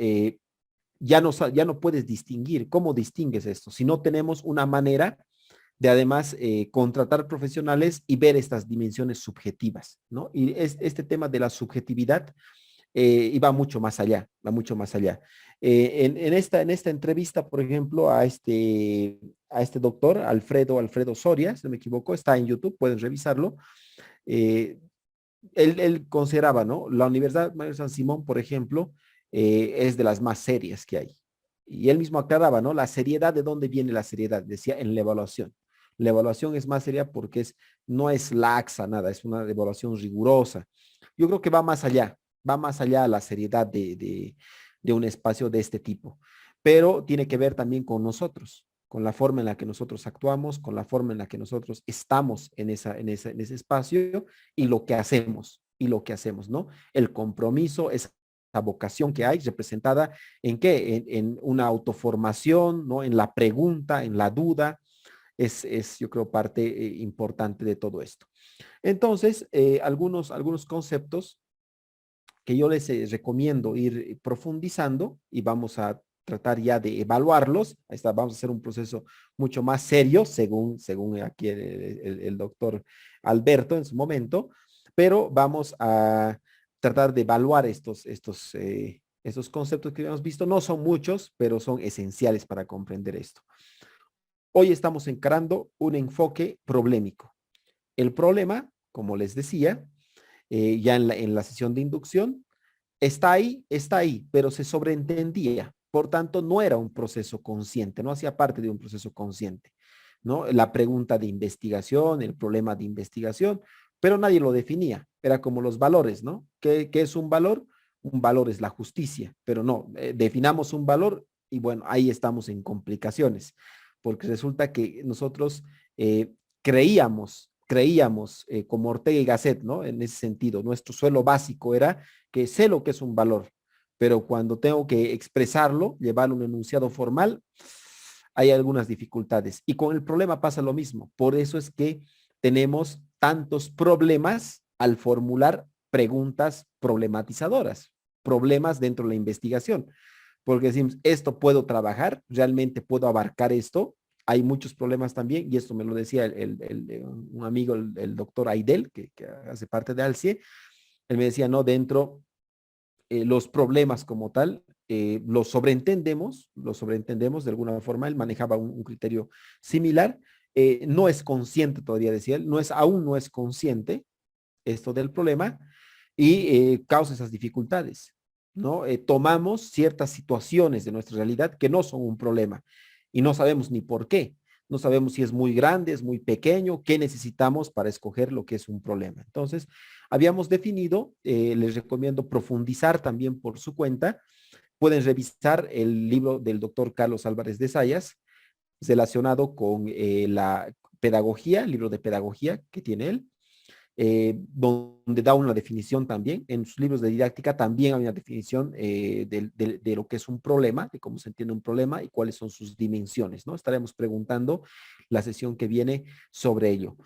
ya no puedes distinguir. ¿Cómo distingues esto? Si no tenemos una manera de además contratar profesionales y ver estas dimensiones subjetivas, ¿no? Y este tema de la subjetividad y va mucho más allá, va mucho más allá. En esta entrevista, por ejemplo, a este doctor, Alfredo Soria, si no me equivoco, está en YouTube, pueden revisarlo. eh, él consideraba, ¿no? La Universidad Mayor San Simón, por ejemplo, es de las más serias que hay. Y él mismo aclaraba, ¿no? La seriedad, ¿de dónde viene la seriedad? Decía, en la evaluación. La evaluación es más seria porque no es laxa, nada, es una evaluación rigurosa. Yo creo que va más allá la seriedad de un espacio de este tipo, pero tiene que ver también con nosotros, con la forma en la que nosotros actuamos, con la forma en la que nosotros estamos en ese espacio y lo que hacemos, ¿no? El compromiso, esa vocación que hay representada ¿en qué? En una autoformación, ¿no? En la pregunta, en la duda, yo creo, parte importante de todo esto. Entonces, algunos conceptos que yo les recomiendo ir profundizando y vamos a tratar ya de evaluarlos. Ahí está, vamos a hacer un proceso mucho más serio, según aquí el doctor Alberto en su momento, pero vamos a tratar de evaluar estos conceptos que hemos visto. No son muchos, pero son esenciales para comprender esto. Hoy estamos encarando un enfoque problemático. El problema, como les decía, ya en la sesión de inducción, está ahí, pero se sobreentendía. Por tanto, no era un proceso consciente, no hacía parte de un proceso consciente, ¿no? La pregunta de investigación, el problema de investigación, pero nadie lo definía. Era como los valores, ¿no? ¿Qué es un valor? Un valor es la justicia, pero no, definamos un valor y bueno, ahí estamos en complicaciones, porque resulta que nosotros creíamos como Ortega y Gasset, ¿no? En ese sentido, nuestro suelo básico era que sé lo que es un valor, pero cuando tengo que expresarlo, llevarlo a un enunciado formal, hay algunas dificultades. Y con el problema pasa lo mismo. Por eso es que tenemos tantos problemas al formular preguntas problematizadoras, problemas dentro de la investigación. Porque decimos, esto puedo trabajar, realmente puedo abarcar esto. Hay muchos problemas también, y esto me lo decía un amigo, el doctor Aidel, que hace parte de ALCIE. Él me decía, no, dentro los problemas como tal, los sobreentendemos de alguna forma. Él manejaba un criterio similar. No es consciente todavía, decía él, aún no es consciente esto del problema y causa esas dificultades, ¿no? Tomamos ciertas situaciones de nuestra realidad que no son un problema y no sabemos ni por qué. No sabemos si es muy grande, es muy pequeño, qué necesitamos para escoger lo que es un problema. Entonces, habíamos definido, les recomiendo profundizar también por su cuenta. Pueden revisar el libro del doctor Carlos Álvarez de Sayas relacionado con la pedagogía, el libro de pedagogía que tiene él. donde da una definición también. En sus libros de didáctica también hay una definición de lo que es un problema, de cómo se entiende un problema y cuáles son sus dimensiones, ¿no? Estaremos preguntando la sesión que viene sobre ello.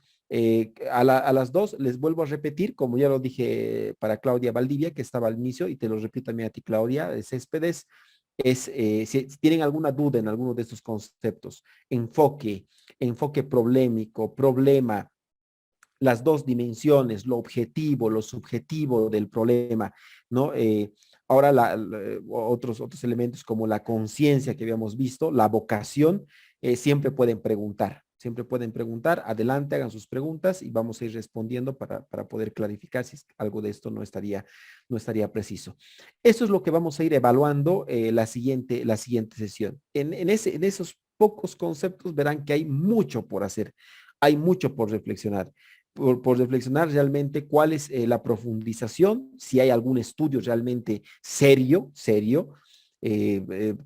A las dos les vuelvo a repetir, como ya lo dije para Claudia Valdivia, que estaba al inicio, y te lo repito también a ti, Claudia Céspedes, si tienen alguna duda en alguno de estos conceptos, enfoque problemático, problema, las dos dimensiones, lo objetivo, lo subjetivo del problema, ¿no? Ahora otros elementos como la conciencia que habíamos visto, la vocación, siempre pueden preguntar, adelante, hagan sus preguntas y vamos a ir respondiendo para poder clarificar si algo de esto no estaría preciso. Eso es lo que vamos a ir evaluando la siguiente sesión. En esos pocos conceptos verán que hay mucho por hacer, hay mucho por reflexionar por reflexionar realmente cuál es la profundización, si hay algún estudio realmente serio,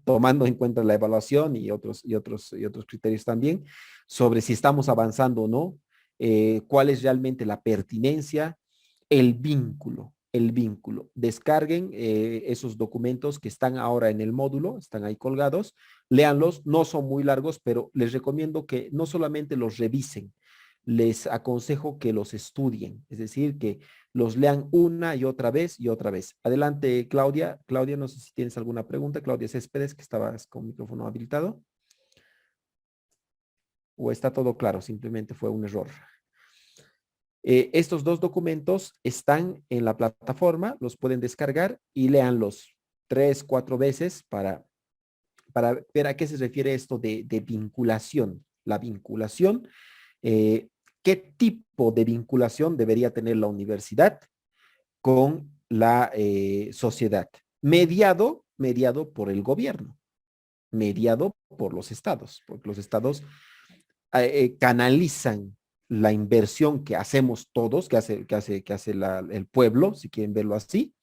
tomando en cuenta la evaluación y otros criterios también, sobre si estamos avanzando o no, cuál es realmente la pertinencia, el vínculo. Descarguen esos documentos que están ahora en el módulo, están ahí colgados, léanlos, no son muy largos, pero les recomiendo que no solamente los revisen, les aconsejo que los estudien, es decir, que los lean una y otra vez y otra vez. Adelante, Claudia. Claudia, no sé si tienes alguna pregunta. Claudia Céspedes, que estabas con micrófono habilitado. ¿O está todo claro? Simplemente fue un error. Estos dos documentos están en la plataforma, los pueden descargar y léanlos 3, 4 veces para ver a qué se refiere esto de vinculación. La vinculación, qué tipo de vinculación debería tener la universidad con la sociedad, mediado por el gobierno, mediado por los estados, porque los estados canalizan la inversión que hacemos todos, que hace el pueblo, si quieren verlo así,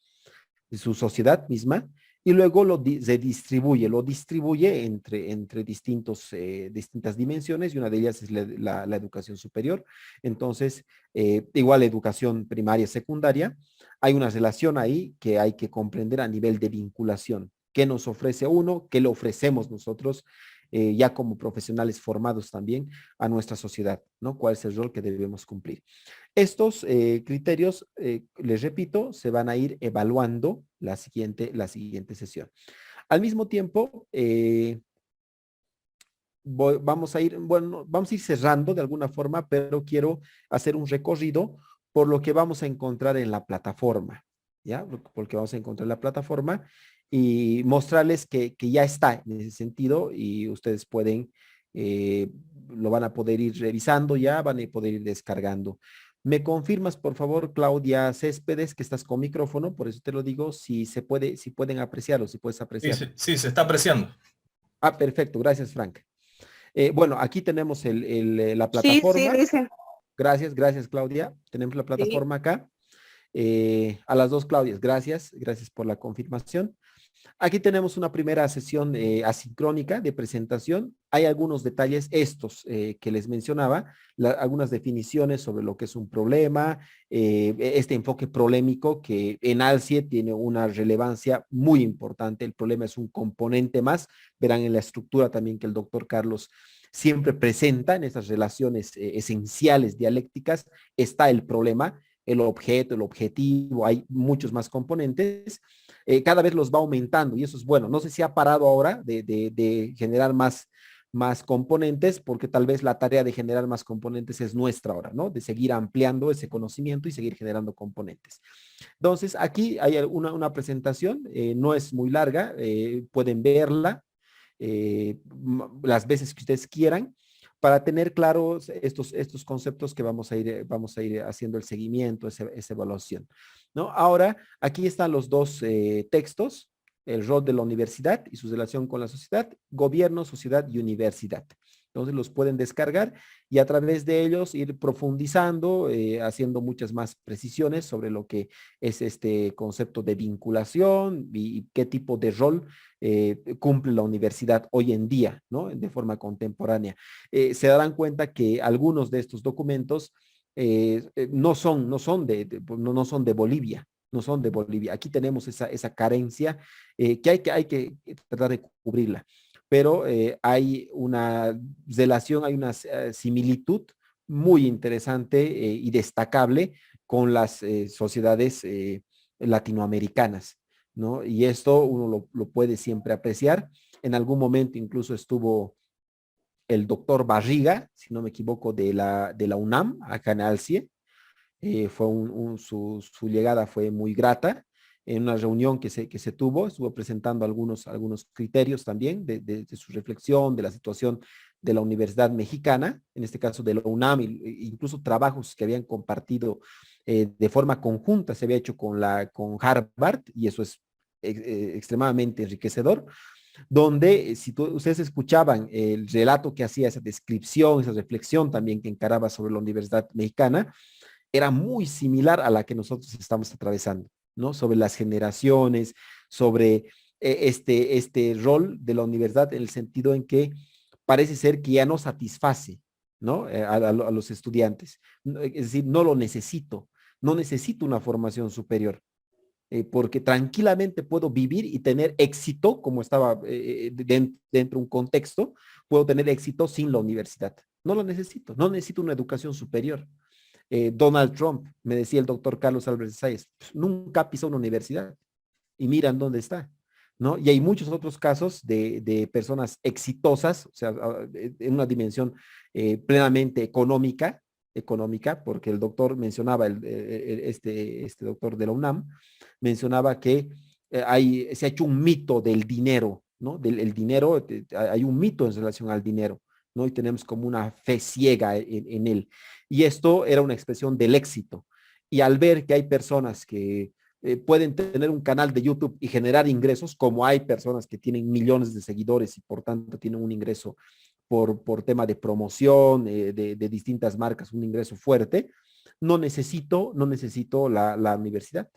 su sociedad misma, y luego se lo distribuye entre distintas dimensiones, y una de ellas es la educación superior. Entonces, igual educación primaria, secundaria, hay una relación ahí que hay que comprender a nivel de vinculación. ¿Qué nos ofrece uno? ¿Qué le ofrecemos nosotros? Ya como profesionales formados también a nuestra sociedad, ¿no? ¿Cuál es el rol que debemos cumplir? Estos criterios, les repito, se van a ir evaluando la siguiente sesión. Al mismo tiempo, vamos a ir cerrando de alguna forma, pero quiero hacer un recorrido por lo que vamos a encontrar en la plataforma, ¿ya? Porque vamos a encontrar en la plataforma y mostrarles que ya está en ese sentido y ustedes lo van a poder ir revisando ya, van a poder ir descargando. ¿Me confirmas, por favor, Claudia Céspedes, que estás con micrófono? Por eso te lo digo, si pueden apreciarlo, si puedes Sí, apreciarlo. sí, sí, se está apreciando. Ah, perfecto, gracias, Frank. Bueno, aquí tenemos la Sí, sí, plataforma. dice. Gracias, Claudia. Tenemos la Sí. plataforma acá. A las dos Claudias, gracias por la confirmación. Aquí tenemos una primera sesión asincrónica de presentación. Hay algunos detalles estos que les mencionaba, algunas definiciones sobre lo que es un problema, este enfoque problemático que en ALCIE tiene una relevancia muy importante. El problema es un componente más. Verán en la estructura también que el doctor Carlos siempre presenta en esas relaciones esenciales dialécticas, está el problema, el objeto, el objetivo, hay muchos más componentes, cada vez los va aumentando y eso es bueno. No sé si ha parado ahora de generar más componentes, porque tal vez la tarea de generar más componentes es nuestra ahora, ¿no? De seguir ampliando ese conocimiento y seguir generando componentes. Entonces, aquí hay una presentación, no es muy larga, pueden verla las veces que ustedes quieran para tener claros estos conceptos que vamos a ir haciendo el seguimiento, esa evaluación, ¿no? Ahora, aquí están los dos textos, el rol de la universidad y su relación con la sociedad, gobierno, sociedad y universidad. Entonces los pueden descargar y a través de ellos ir profundizando, haciendo muchas más precisiones sobre lo que es este concepto de vinculación y qué tipo de rol cumple la universidad hoy en día, ¿no? De forma contemporánea. Se darán cuenta que algunos de estos documentos no son de Bolivia, no son de Bolivia. Aquí tenemos esa carencia hay que tratar de cubrirla, pero hay una relación, hay una similitud muy interesante y destacable con las sociedades latinoamericanas, ¿no? Y esto uno lo puede siempre apreciar. En algún momento incluso estuvo el doctor Barriga, si no me equivoco, de la UNAM, acá en Alcie. Su llegada fue muy grata. En una reunión que se tuvo, estuvo presentando algunos criterios también de su reflexión, de la situación de la Universidad Mexicana, en este caso de la UNAM, incluso trabajos que habían compartido de forma conjunta, se había hecho con Harvard, y eso es extremadamente enriquecedor, donde si ustedes escuchaban el relato que hacía, esa descripción, esa reflexión también que encaraba sobre la Universidad Mexicana, era muy similar a la que nosotros estamos atravesando, ¿no? Sobre las generaciones, sobre este rol de la universidad en el sentido en que parece ser que ya no satisface, ¿no? A los estudiantes. Es decir, no lo necesito, no necesito una formación superior, porque tranquilamente puedo vivir y tener éxito, como estaba dentro de un contexto, puedo tener éxito sin la universidad. No lo necesito, no necesito una educación superior. Donald Trump, me decía el doctor Carlos Álvarez Sáez, pues, nunca pisó una universidad y miran dónde está, ¿no? Y hay muchos otros casos de personas exitosas, o sea, en una dimensión plenamente económica, porque el doctor mencionaba, este doctor de la UNAM, mencionaba que se ha hecho un mito del dinero, ¿no? El dinero, hay un mito en relación al dinero, ¿no? Y tenemos como una fe ciega en él. Y esto era una expresión del éxito. Y al ver que hay personas que pueden tener un canal de YouTube y generar ingresos, como hay personas que tienen millones de seguidores y por tanto tienen un ingreso por tema de promoción de distintas marcas, un ingreso fuerte, no necesito la universidad.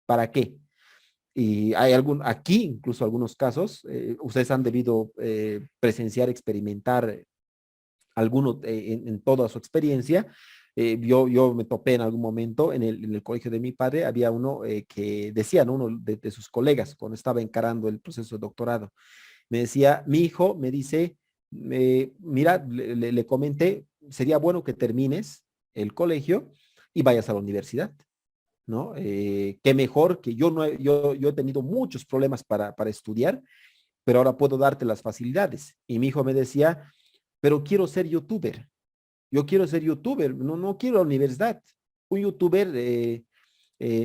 ¿Para qué? Y hay aquí incluso algunos casos, ustedes han debido presenciar, experimentar alguno en toda su experiencia. Yo me topé en algún momento en el colegio de mi padre, había uno que decía, ¿no? Uno de sus colegas, cuando estaba encarando el proceso de doctorado, me decía, mi hijo me dice, mira, le comenté, sería bueno que termines el colegio y vayas a la universidad, ¿no? Qué mejor que yo, no, yo he tenido muchos problemas para estudiar, pero ahora puedo darte las facilidades. Y mi hijo me decía, pero quiero ser youtuber. Yo quiero ser youtuber, no quiero la universidad. Un youtuber,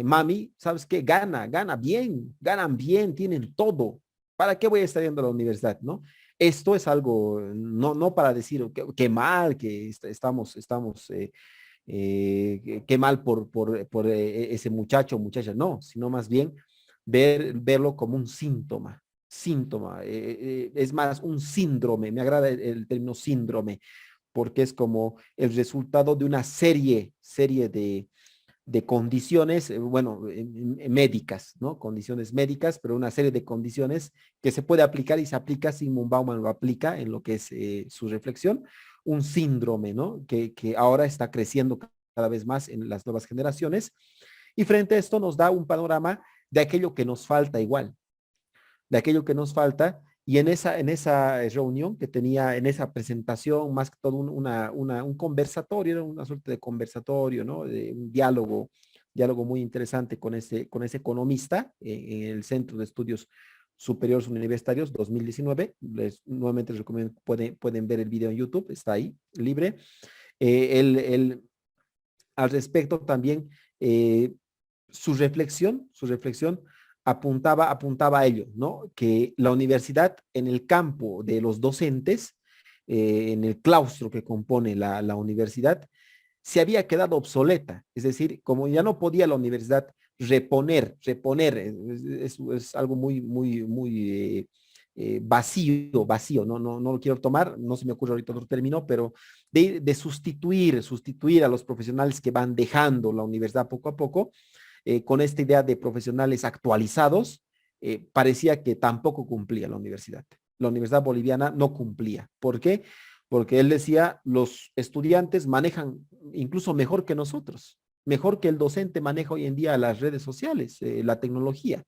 mami, ¿sabes qué? Gana bien, ganan bien, tienen todo. ¿Para qué voy a estar yendo a la universidad, no? Esto es algo, no para decir qué mal que estamos qué mal por ese muchacho o muchacha, no, sino más bien verlo como un síntoma, es más un síndrome, me agrada el término síndrome, porque es como el resultado de una serie de condiciones, bueno, médicas, ¿no? Condiciones médicas, pero una serie de condiciones que se puede aplicar y se aplica, Sigmund Bauman lo aplica en lo que es su reflexión, un síndrome, ¿no? Que ahora está creciendo cada vez más en las nuevas generaciones. Y frente a esto nos da un panorama de aquello que nos falta igual, de aquello que nos falta. Y en esa reunión que tenía, en esa presentación, más que todo un conversatorio, era una suerte de conversatorio, ¿no? De un diálogo muy interesante con ese economista en el Centro de Estudios Superiores Universitarios 2019. Nuevamente les recomiendo, pueden ver el video en YouTube, está ahí, libre. Al respecto también, eh, su reflexión apuntaba a ello, ¿no? Que la universidad en el campo de los docentes, en el claustro que compone la universidad, se había quedado obsoleta. Es decir, como ya no podía la universidad reponer, es algo muy vacío, no lo quiero tomar, no se me ocurre ahorita otro término, pero de sustituir a los profesionales que van dejando la universidad poco a poco, con esta idea de profesionales actualizados, parecía que tampoco cumplía la universidad. La Universidad Boliviana no cumplía. ¿Por qué? porque él decía, los estudiantes manejan incluso mejor que nosotros, mejor que el docente maneja hoy en día las redes sociales, la tecnología.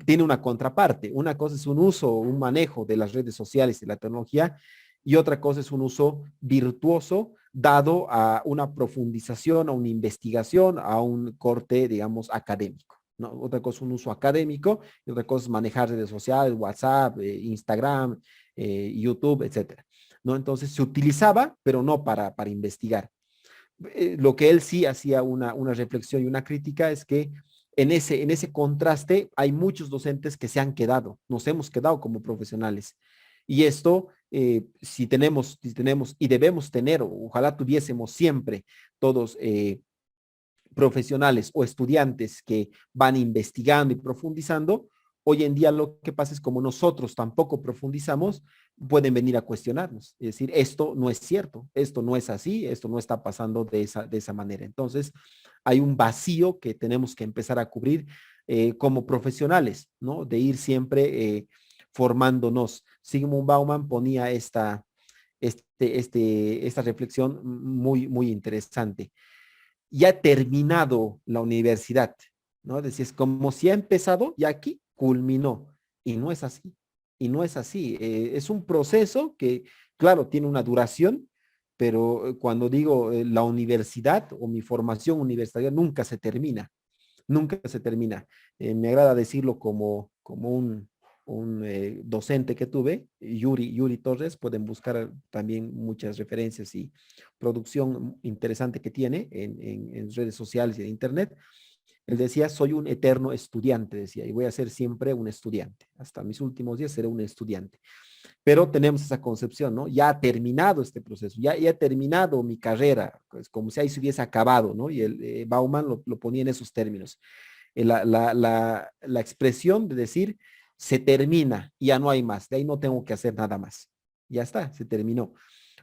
Tiene una contraparte. Una cosa es un uso, un manejo de las redes sociales y la tecnología, y otra cosa es un uso virtuoso dado a una profundización, a una investigación, a un corte, digamos, académico. ¿No? Otra cosa es un uso académico y otra cosa es manejar redes sociales, WhatsApp, Instagram, YouTube, etcétera. ¿No? Entonces se utilizaba, pero no para investigar. Lo que él sí hacía una reflexión y una crítica es que en ese contraste hay muchos docentes que se han quedado, nos hemos quedado como profesionales. Y esto, si tenemos y debemos tener, ojalá tuviésemos siempre todos profesionales o estudiantes que van investigando y profundizando, hoy en día lo que pasa es como nosotros tampoco profundizamos, pueden venir a cuestionarnos. Es decir, esto no es cierto, esto no es así, esto no está pasando de esa manera. Entonces, hay un vacío que tenemos que empezar a cubrir como profesionales, ¿no? De ir siempre formándonos. Sigmund Bauman ponía esta reflexión muy interesante. Ya ha terminado la universidad, ¿no? Es decir, es como si ha empezado y aquí culminó. Y no es así. Y no es así. Es un proceso que, claro, tiene una duración, pero cuando digo la universidad o mi formación universitaria nunca se termina, nunca se termina. Me agrada decirlo como un docente que tuve, Yuri Torres, pueden buscar también muchas referencias y producción interesante que tiene en redes sociales y en internet. Él decía, soy un eterno estudiante, decía, y voy a ser siempre un estudiante. Hasta mis últimos días seré un estudiante. Pero tenemos esa concepción, ¿no? Ya ha terminado este proceso, ya ha terminado mi carrera, pues como si ahí se hubiese acabado, ¿no? Y el Bauman lo ponía en esos términos. La expresión de decir, se termina, ya no hay más, de ahí no tengo que hacer nada más. Ya está, se terminó.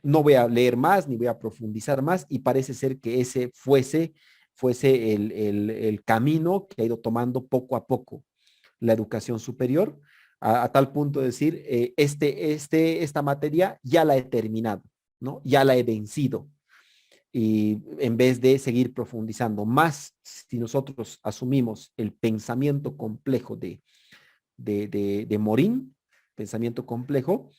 No voy a leer más, ni voy a profundizar más, y parece ser que ese fuese el camino que ha ido tomando poco a poco la educación superior, a tal punto de decir, esta materia ya la he terminado, ¿no? Ya la he vencido. Y en vez de seguir profundizando más, si nosotros asumimos el pensamiento complejo de Morín, pensamiento complejo,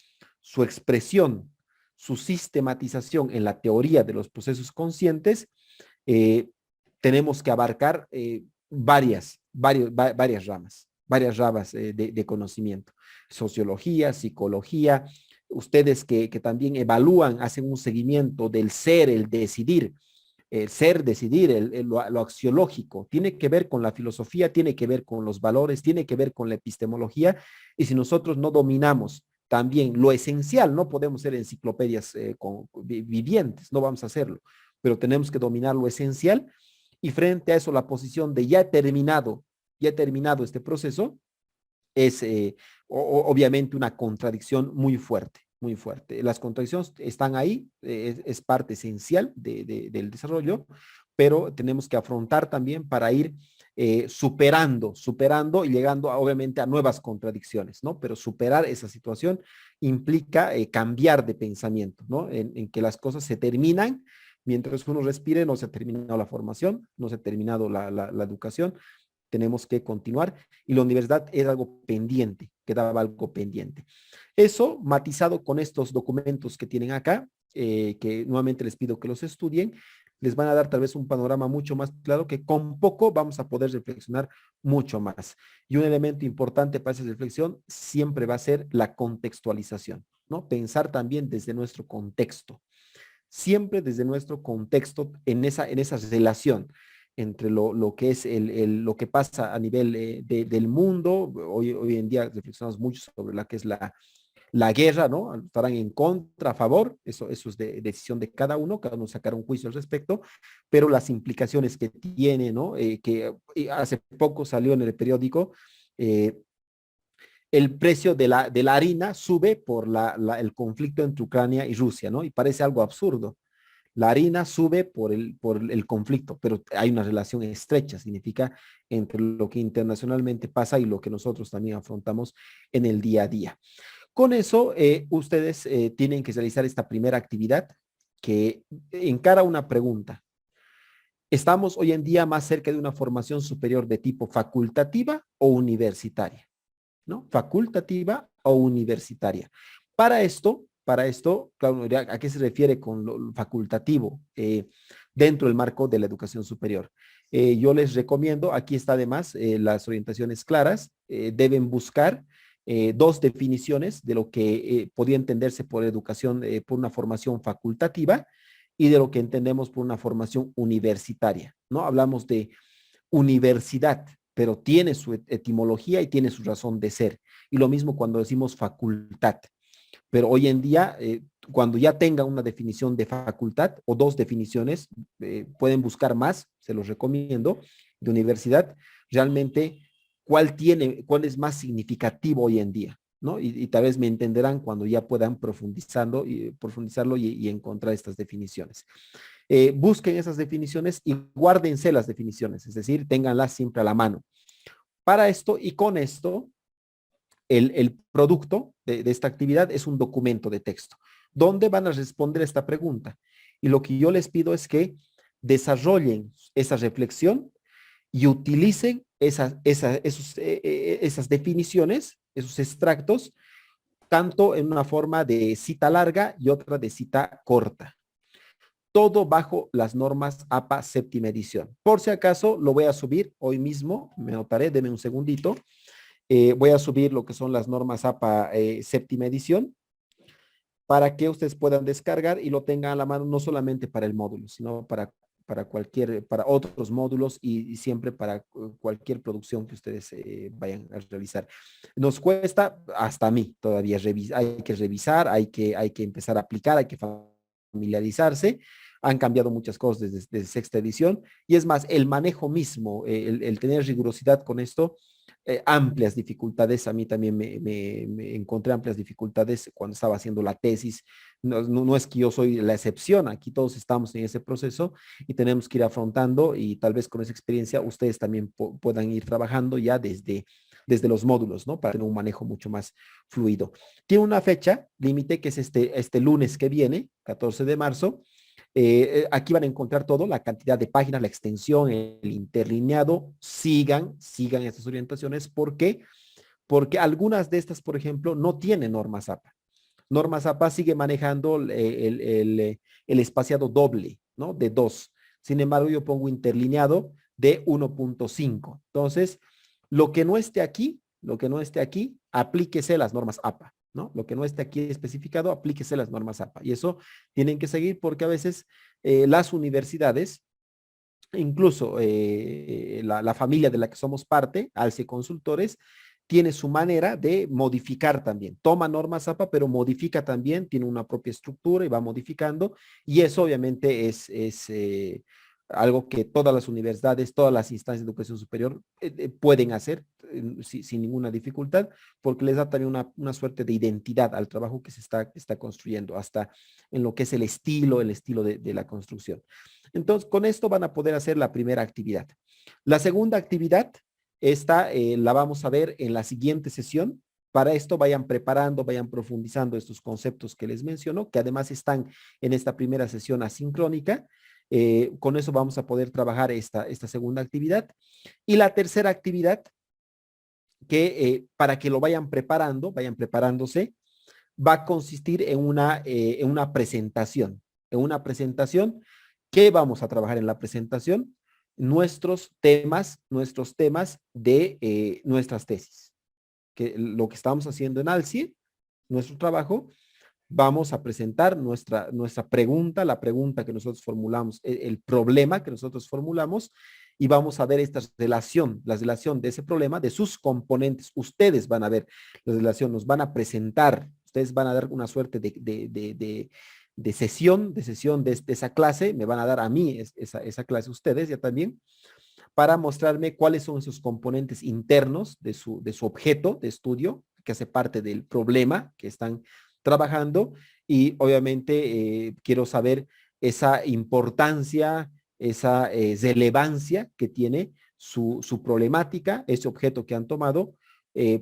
su expresión, su sistematización en la teoría de los procesos conscientes, eh, tenemos que abarcar varias ramas de conocimiento, sociología, psicología, ustedes que también evalúan, hacen un seguimiento del ser, el ser, decidir, lo axiológico, tiene que ver con la filosofía, tiene que ver con los valores, tiene que ver con la epistemología, y si nosotros no dominamos también lo esencial, no podemos ser enciclopedias vivientes, no vamos a hacerlo, pero tenemos que dominar lo esencial, y frente a eso la posición de ya he terminado este proceso, es obviamente una contradicción muy fuerte, muy fuerte. Las contradicciones están ahí, es parte esencial del desarrollo, pero tenemos que afrontar también para ir superando y llegando obviamente a nuevas contradicciones, ¿no? Pero superar esa situación implica cambiar de pensamiento, ¿no? En que las cosas se terminan, mientras uno respire, no se ha terminado la formación, no se ha terminado la educación, tenemos que continuar, y la universidad era algo pendiente, quedaba algo pendiente. Eso matizado con estos documentos que tienen acá, que nuevamente les pido que los estudien, les van a dar tal vez un panorama mucho más claro, que con poco vamos a poder reflexionar mucho más. Y un elemento importante para esa reflexión siempre va a ser la contextualización, ¿no? Pensar también desde nuestro contexto, siempre desde nuestro contexto en esa relación entre lo que es lo que pasa a nivel del mundo. Hoy en día reflexionamos mucho sobre la que es la guerra, ¿no? Estarán en contra, a favor, eso es decisión de cada uno sacará un juicio al respecto, pero las implicaciones que tiene, ¿no? Que hace poco salió en el periódico, el precio de la harina sube por el conflicto entre Ucrania y Rusia, ¿no? Y parece algo absurdo. La harina sube por el conflicto, pero hay una relación estrecha, significa entre lo que internacionalmente pasa y lo que nosotros también afrontamos en el día a día. Con eso, ustedes tienen que realizar esta primera actividad que encara una pregunta. ¿Estamos hoy en día más cerca de una formación superior de tipo facultativa o universitaria? ¿No? Facultativa o universitaria. Para esto, claro, ¿a qué se refiere con lo facultativo dentro del marco de la educación superior? Yo les recomiendo, aquí está además las orientaciones claras, deben buscar dos definiciones de lo que podría entenderse por educación, por una formación facultativa y de lo que entendemos por una formación universitaria, ¿no? Hablamos de universidad, pero tiene su etimología y tiene su razón de ser. Y lo mismo cuando decimos facultad. Pero hoy en día, cuando ya tengan una definición de facultad o dos definiciones, pueden buscar más, se los recomiendo, de universidad, realmente cuál es más significativo hoy en día, ¿no? Y tal vez me entenderán cuando ya puedan profundizarlo y encontrar estas definiciones. Busquen esas definiciones y guárdense las definiciones, es decir, ténganlas siempre a la mano. Para esto y con esto, el producto de esta actividad es un documento de texto, donde van a responder esta pregunta. Y lo que yo les pido es que desarrollen esa reflexión y utilicen esas definiciones, esos extractos, tanto en una forma de cita larga y otra de cita corta. Todo bajo las normas APA séptima edición. Por si acaso, lo voy a subir hoy mismo, me notaré, denme un segundito. Voy a subir lo que son las normas APA séptima edición para que ustedes puedan descargar y lo tengan a la mano no solamente para el módulo, sino para otros módulos y siempre para cualquier producción que ustedes vayan a realizar. Nos cuesta, hasta a mí todavía, hay que revisar, hay que empezar a aplicar, hay que familiarizarse. Han cambiado muchas cosas desde sexta edición y es más, el manejo mismo, el tener rigurosidad con esto, amplias dificultades. A mí también me encontré amplias dificultades cuando estaba haciendo la tesis. No es que yo soy la excepción, aquí todos estamos en ese proceso y tenemos que ir afrontando y tal vez con esa experiencia ustedes también puedan ir trabajando ya desde los módulos, ¿no? Para tener un manejo mucho más fluido. Tiene una fecha límite que es este lunes que viene, 14 de marzo. Aquí van a encontrar todo, la cantidad de páginas, la extensión, el interlineado. Sigan estas orientaciones. ¿Por qué? Porque algunas de estas, por ejemplo, no tienen normas APA. Normas APA sigue manejando el espaciado doble, ¿no? De 2. Sin embargo, yo pongo interlineado de 1.5. Entonces, lo que no esté aquí, aplíquese las normas APA, ¿no? Lo que no esté aquí especificado, aplíquese las normas APA. Y eso tienen que seguir porque a veces las universidades, incluso la familia de la que somos parte, ALCE Consultores, tiene su manera de modificar también. Toma normas APA, pero modifica también, tiene una propia estructura y va modificando. Y eso obviamente es algo que todas las universidades, todas las instancias de educación superior pueden hacer sin ninguna dificultad, porque les da también una suerte de identidad al trabajo que se está construyendo, hasta en lo que es el estilo de la construcción. Entonces, con esto van a poder hacer la primera actividad. La segunda actividad, esta la vamos a ver en la siguiente sesión. Para esto vayan preparando, vayan profundizando estos conceptos que les menciono, que además están en esta primera sesión asincrónica. Con eso vamos a poder trabajar esta segunda actividad. Y la tercera actividad, que para que lo vayan preparando, vayan preparándose, va a consistir en una presentación. En una presentación, ¿qué vamos a trabajar en la presentación? Nuestros temas de nuestras tesis. Que lo que estamos haciendo en ALCIE, nuestro trabajo, vamos a presentar nuestra pregunta, la pregunta que nosotros formulamos, el problema que nosotros formulamos, y vamos a ver la relación de ese problema, de sus componentes. Ustedes van a ver la relación, nos van a presentar, ustedes van a dar una suerte de sesión de esa clase, me van a dar a mí esa clase ustedes ya también, para mostrarme cuáles son esos componentes internos de su objeto de estudio, que hace parte del problema que están trabajando, y obviamente quiero saber esa importancia, esa relevancia que tiene su problemática, ese objeto que han tomado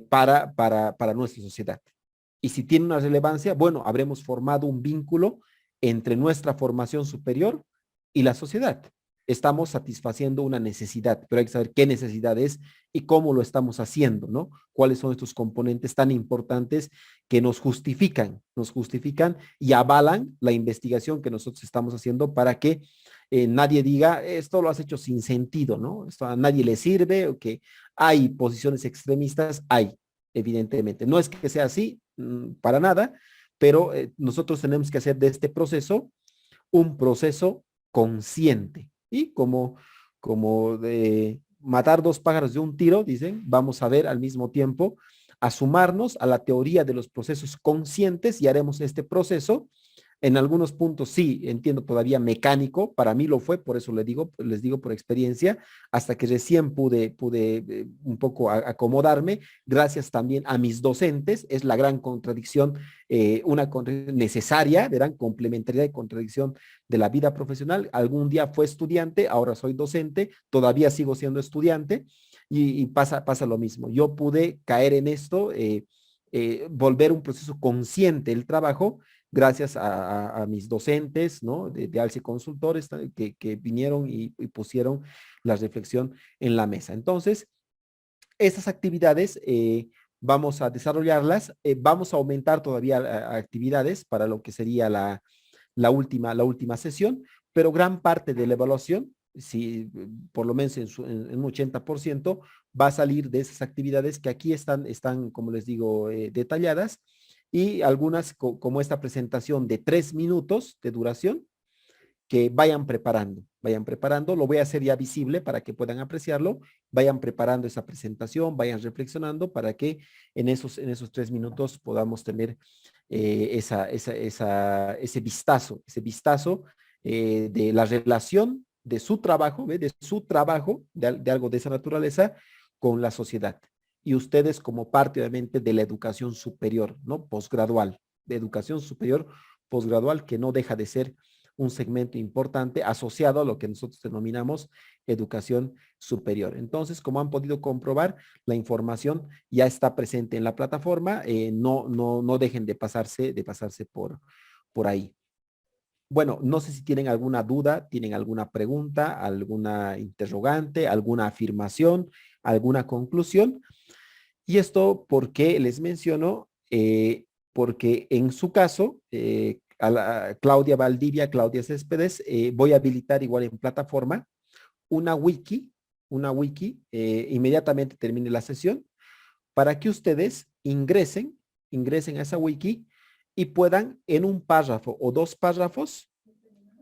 para nuestra sociedad. Y si tiene una relevancia, bueno, habremos formado un vínculo entre nuestra formación superior y la sociedad. Estamos satisfaciendo una necesidad, pero hay que saber qué necesidad es y cómo lo estamos haciendo, ¿no? Cuáles son estos componentes tan importantes que nos justifican y avalan la investigación que nosotros estamos haciendo para que nadie diga, esto lo has hecho sin sentido, ¿no? Esto a nadie le sirve, o que hay posiciones extremistas, hay, evidentemente. No es que sea así, para nada, pero nosotros tenemos que hacer de este proceso un proceso consciente. Y como de matar dos pájaros de un tiro, dicen, vamos a ver al mismo tiempo, a sumarnos a la teoría de los procesos conscientes y haremos este proceso. En algunos puntos sí, entiendo todavía mecánico, para mí lo fue, por eso les digo por experiencia, hasta que recién pude un poco acomodarme, gracias también a mis docentes, es la gran contradicción, una contradicción necesaria, verán, complementariedad y contradicción de la vida profesional. Algún día fue estudiante, ahora soy docente, todavía sigo siendo estudiante y pasa lo mismo. Yo pude caer en esto, volver un proceso consciente el trabajo gracias a mis docentes, ¿no? De ALCE Consultores que vinieron y pusieron la reflexión en la mesa. Entonces, estas actividades vamos a desarrollarlas, vamos a aumentar todavía actividades para lo que sería la última sesión, pero gran parte de la evaluación, si por lo menos en un 80%, va a salir de esas actividades que aquí están como les digo, detalladas, y algunas como esta presentación de 3 minutos de duración, que vayan preparando, lo voy a hacer ya visible para que puedan apreciarlo, vayan preparando esa presentación, vayan reflexionando para que en esos 3 minutos podamos tener ese vistazo de la relación de su trabajo, ¿ve? De su trabajo, de algo de esa naturaleza, con la sociedad. Y ustedes como parte, obviamente, de la educación superior, ¿no? Posgradual, de educación superior posgradual, que no deja de ser un segmento importante asociado a lo que nosotros denominamos educación superior. Entonces, como han podido comprobar, la información ya está presente en la plataforma, no dejen de pasarse por ahí. Bueno, no sé si tienen alguna duda, tienen alguna pregunta, alguna interrogante, alguna afirmación, alguna conclusión. Y esto porque les menciono, porque en su caso, a Claudia Valdivia, Claudia Céspedes, voy a habilitar igual en plataforma una wiki, inmediatamente termine la sesión, para que ustedes ingresen a esa wiki y puedan en un párrafo o dos párrafos,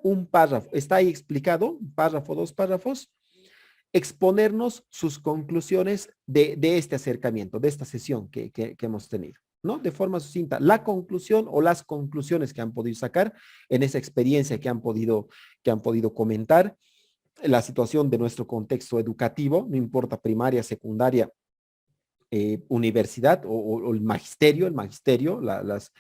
un párrafo, está ahí explicado, un párrafo, dos párrafos, exponernos sus conclusiones de este acercamiento, de esta sesión que hemos tenido, ¿no? De forma sucinta, la conclusión o las conclusiones que han podido sacar en esa experiencia que han podido comentar, la situación de nuestro contexto educativo, no importa primaria, secundaria, universidad o el magisterio, las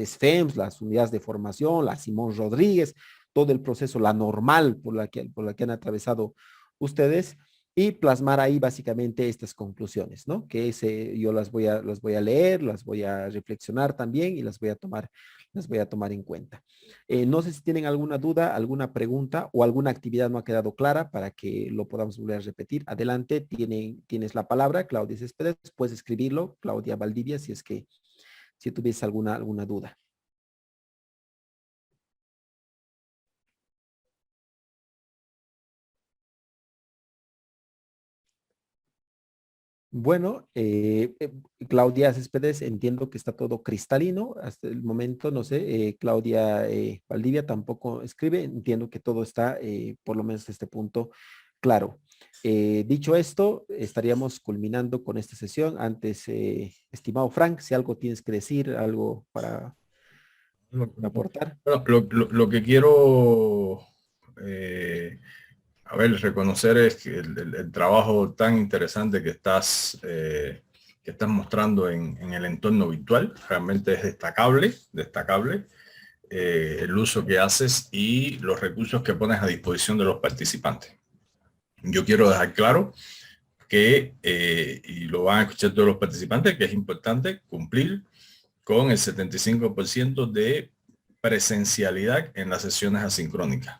SFEMS, las unidades de formación, la Simón Rodríguez, todo el proceso, la normal por la que han atravesado ustedes, y plasmar ahí básicamente estas conclusiones, ¿no? Que yo las voy a leer, las voy a reflexionar también y las voy a tomar en cuenta. No sé si tienen alguna duda, alguna pregunta o alguna actividad no ha quedado clara para que lo podamos volver a repetir. Adelante, tienes la palabra, Claudia Céspedes, puedes escribirlo, Claudia Valdivia, si tuviese alguna duda. Bueno, Claudia Céspedes, entiendo que está todo cristalino hasta el momento, no sé, Claudia Valdivia tampoco escribe, entiendo que todo está, por lo menos a este punto, claro. Dicho esto, estaríamos culminando con esta sesión. Antes, estimado Frank, si algo tienes que decir, algo para aportar. Bueno, lo que quiero eh, a ver, reconocer es que el trabajo tan interesante que estás mostrando en el entorno virtual realmente es destacable el uso que haces y los recursos que pones a disposición de los participantes. Yo quiero dejar claro que, y lo van a escuchar todos los participantes, que es importante cumplir con el 75% de presencialidad en las sesiones asincrónicas.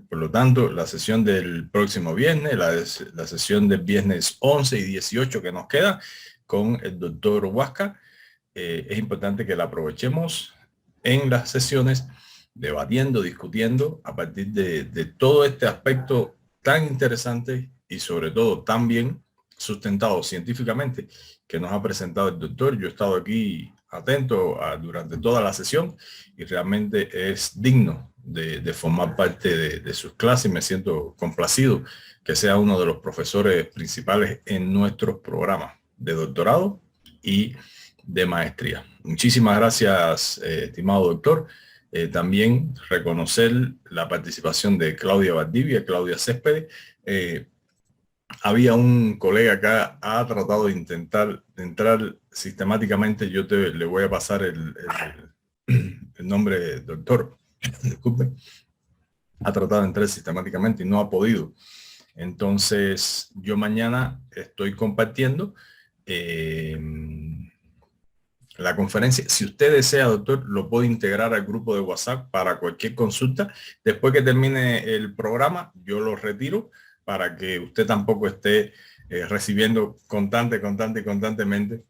Por lo tanto, la sesión del próximo viernes, la sesión del viernes 11 y 18 que nos queda con el doctor Huasca, es importante que la aprovechemos en las sesiones, debatiendo, discutiendo a partir de todo este aspecto tan interesante y sobre todo tan bien sustentado científicamente que nos ha presentado el doctor. Yo he estado aquí atento durante toda la sesión y realmente es digno de formar parte de sus clases. Me siento complacido que sea uno de los profesores principales en nuestros programas de doctorado y de maestría. Muchísimas gracias, estimado doctor. También reconocer la participación de Claudia Valdivia, Claudia Céspedes. Había un colega acá, ha tratado de intentar entrar sistemáticamente. Yo le voy a pasar el nombre, doctor. Disculpe. Ha tratado de entrar sistemáticamente y no ha podido. Entonces, yo mañana estoy compartiendo la conferencia. Si usted desea, doctor, lo puede integrar al grupo de WhatsApp para cualquier consulta. Después que termine el programa, yo lo retiro para que usted tampoco esté recibiendo constantemente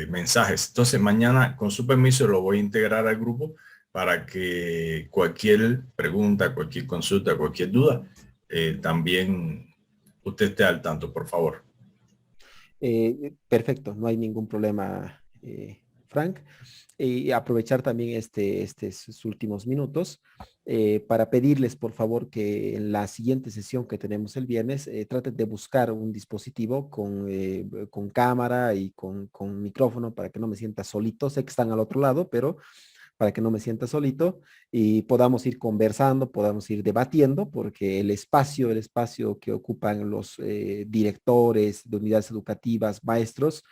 mensajes. Entonces, mañana, con su permiso, lo voy a integrar al grupo para que cualquier pregunta, cualquier consulta, cualquier duda, también usted esté al tanto, por favor. Perfecto, no hay ningún problema, Frank. Y aprovechar también estos últimos minutos para pedirles, por favor, que en la siguiente sesión que tenemos el viernes, traten de buscar un dispositivo con cámara y con micrófono para que no me sienta solito. Sé que están al otro lado, pero para que no me sienta solito y podamos ir conversando, podamos ir debatiendo, porque el espacio que ocupan los directores de unidades educativas, maestros,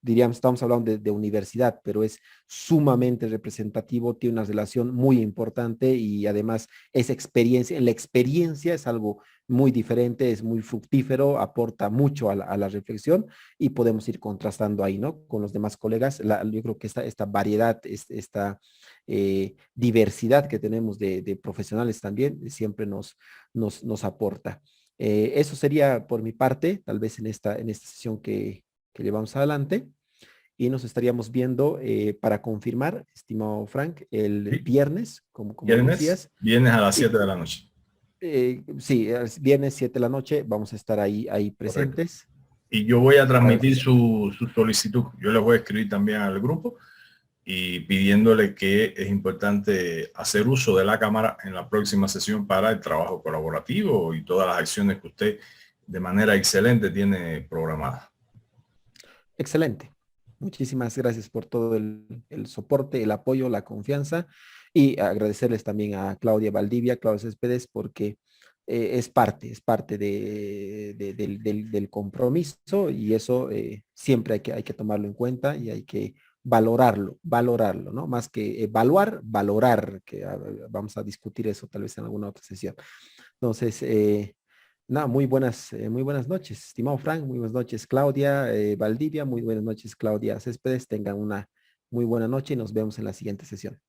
diríamos, estamos hablando de universidad, pero es sumamente representativo, tiene una relación muy importante y además esa experiencia, la experiencia es algo muy diferente, es muy fructífero, aporta mucho a la reflexión y podemos ir contrastando ahí, ¿no? Con los demás colegas. Yo creo que esta variedad, esta diversidad que tenemos de profesionales también siempre nos aporta. Eso sería por mi parte, tal vez en esta sesión que llevamos adelante. Y nos estaríamos viendo para confirmar, estimado Frank, el Sí. viernes, como decías. Viernes a las 7 de la noche. Sí, es viernes 7 de la noche, vamos a estar ahí presentes. Correcto. Y yo voy a transmitir su solicitud. Yo les voy a escribir también al grupo y pidiéndole que es importante hacer uso de la cámara en la próxima sesión para el trabajo colaborativo y todas las acciones que usted de manera excelente tiene programadas. Excelente. Muchísimas gracias por todo el soporte, el apoyo, la confianza y agradecerles también a Claudia Valdivia, Claudia Céspedes, porque es parte del compromiso y eso siempre hay que tomarlo en cuenta y hay que valorarlo, ¿no? Más que evaluar, valorar, que vamos a discutir eso tal vez en alguna otra sesión. Entonces, nada, muy buenas noches, estimado Frank, muy buenas noches, Claudia Valdivia, muy buenas noches, Claudia Céspedes. Tengan una muy buena noche y nos vemos en la siguiente sesión.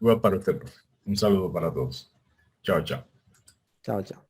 Igual para usted, profe. Un saludo para todos. Chao, chao. Chao, chao.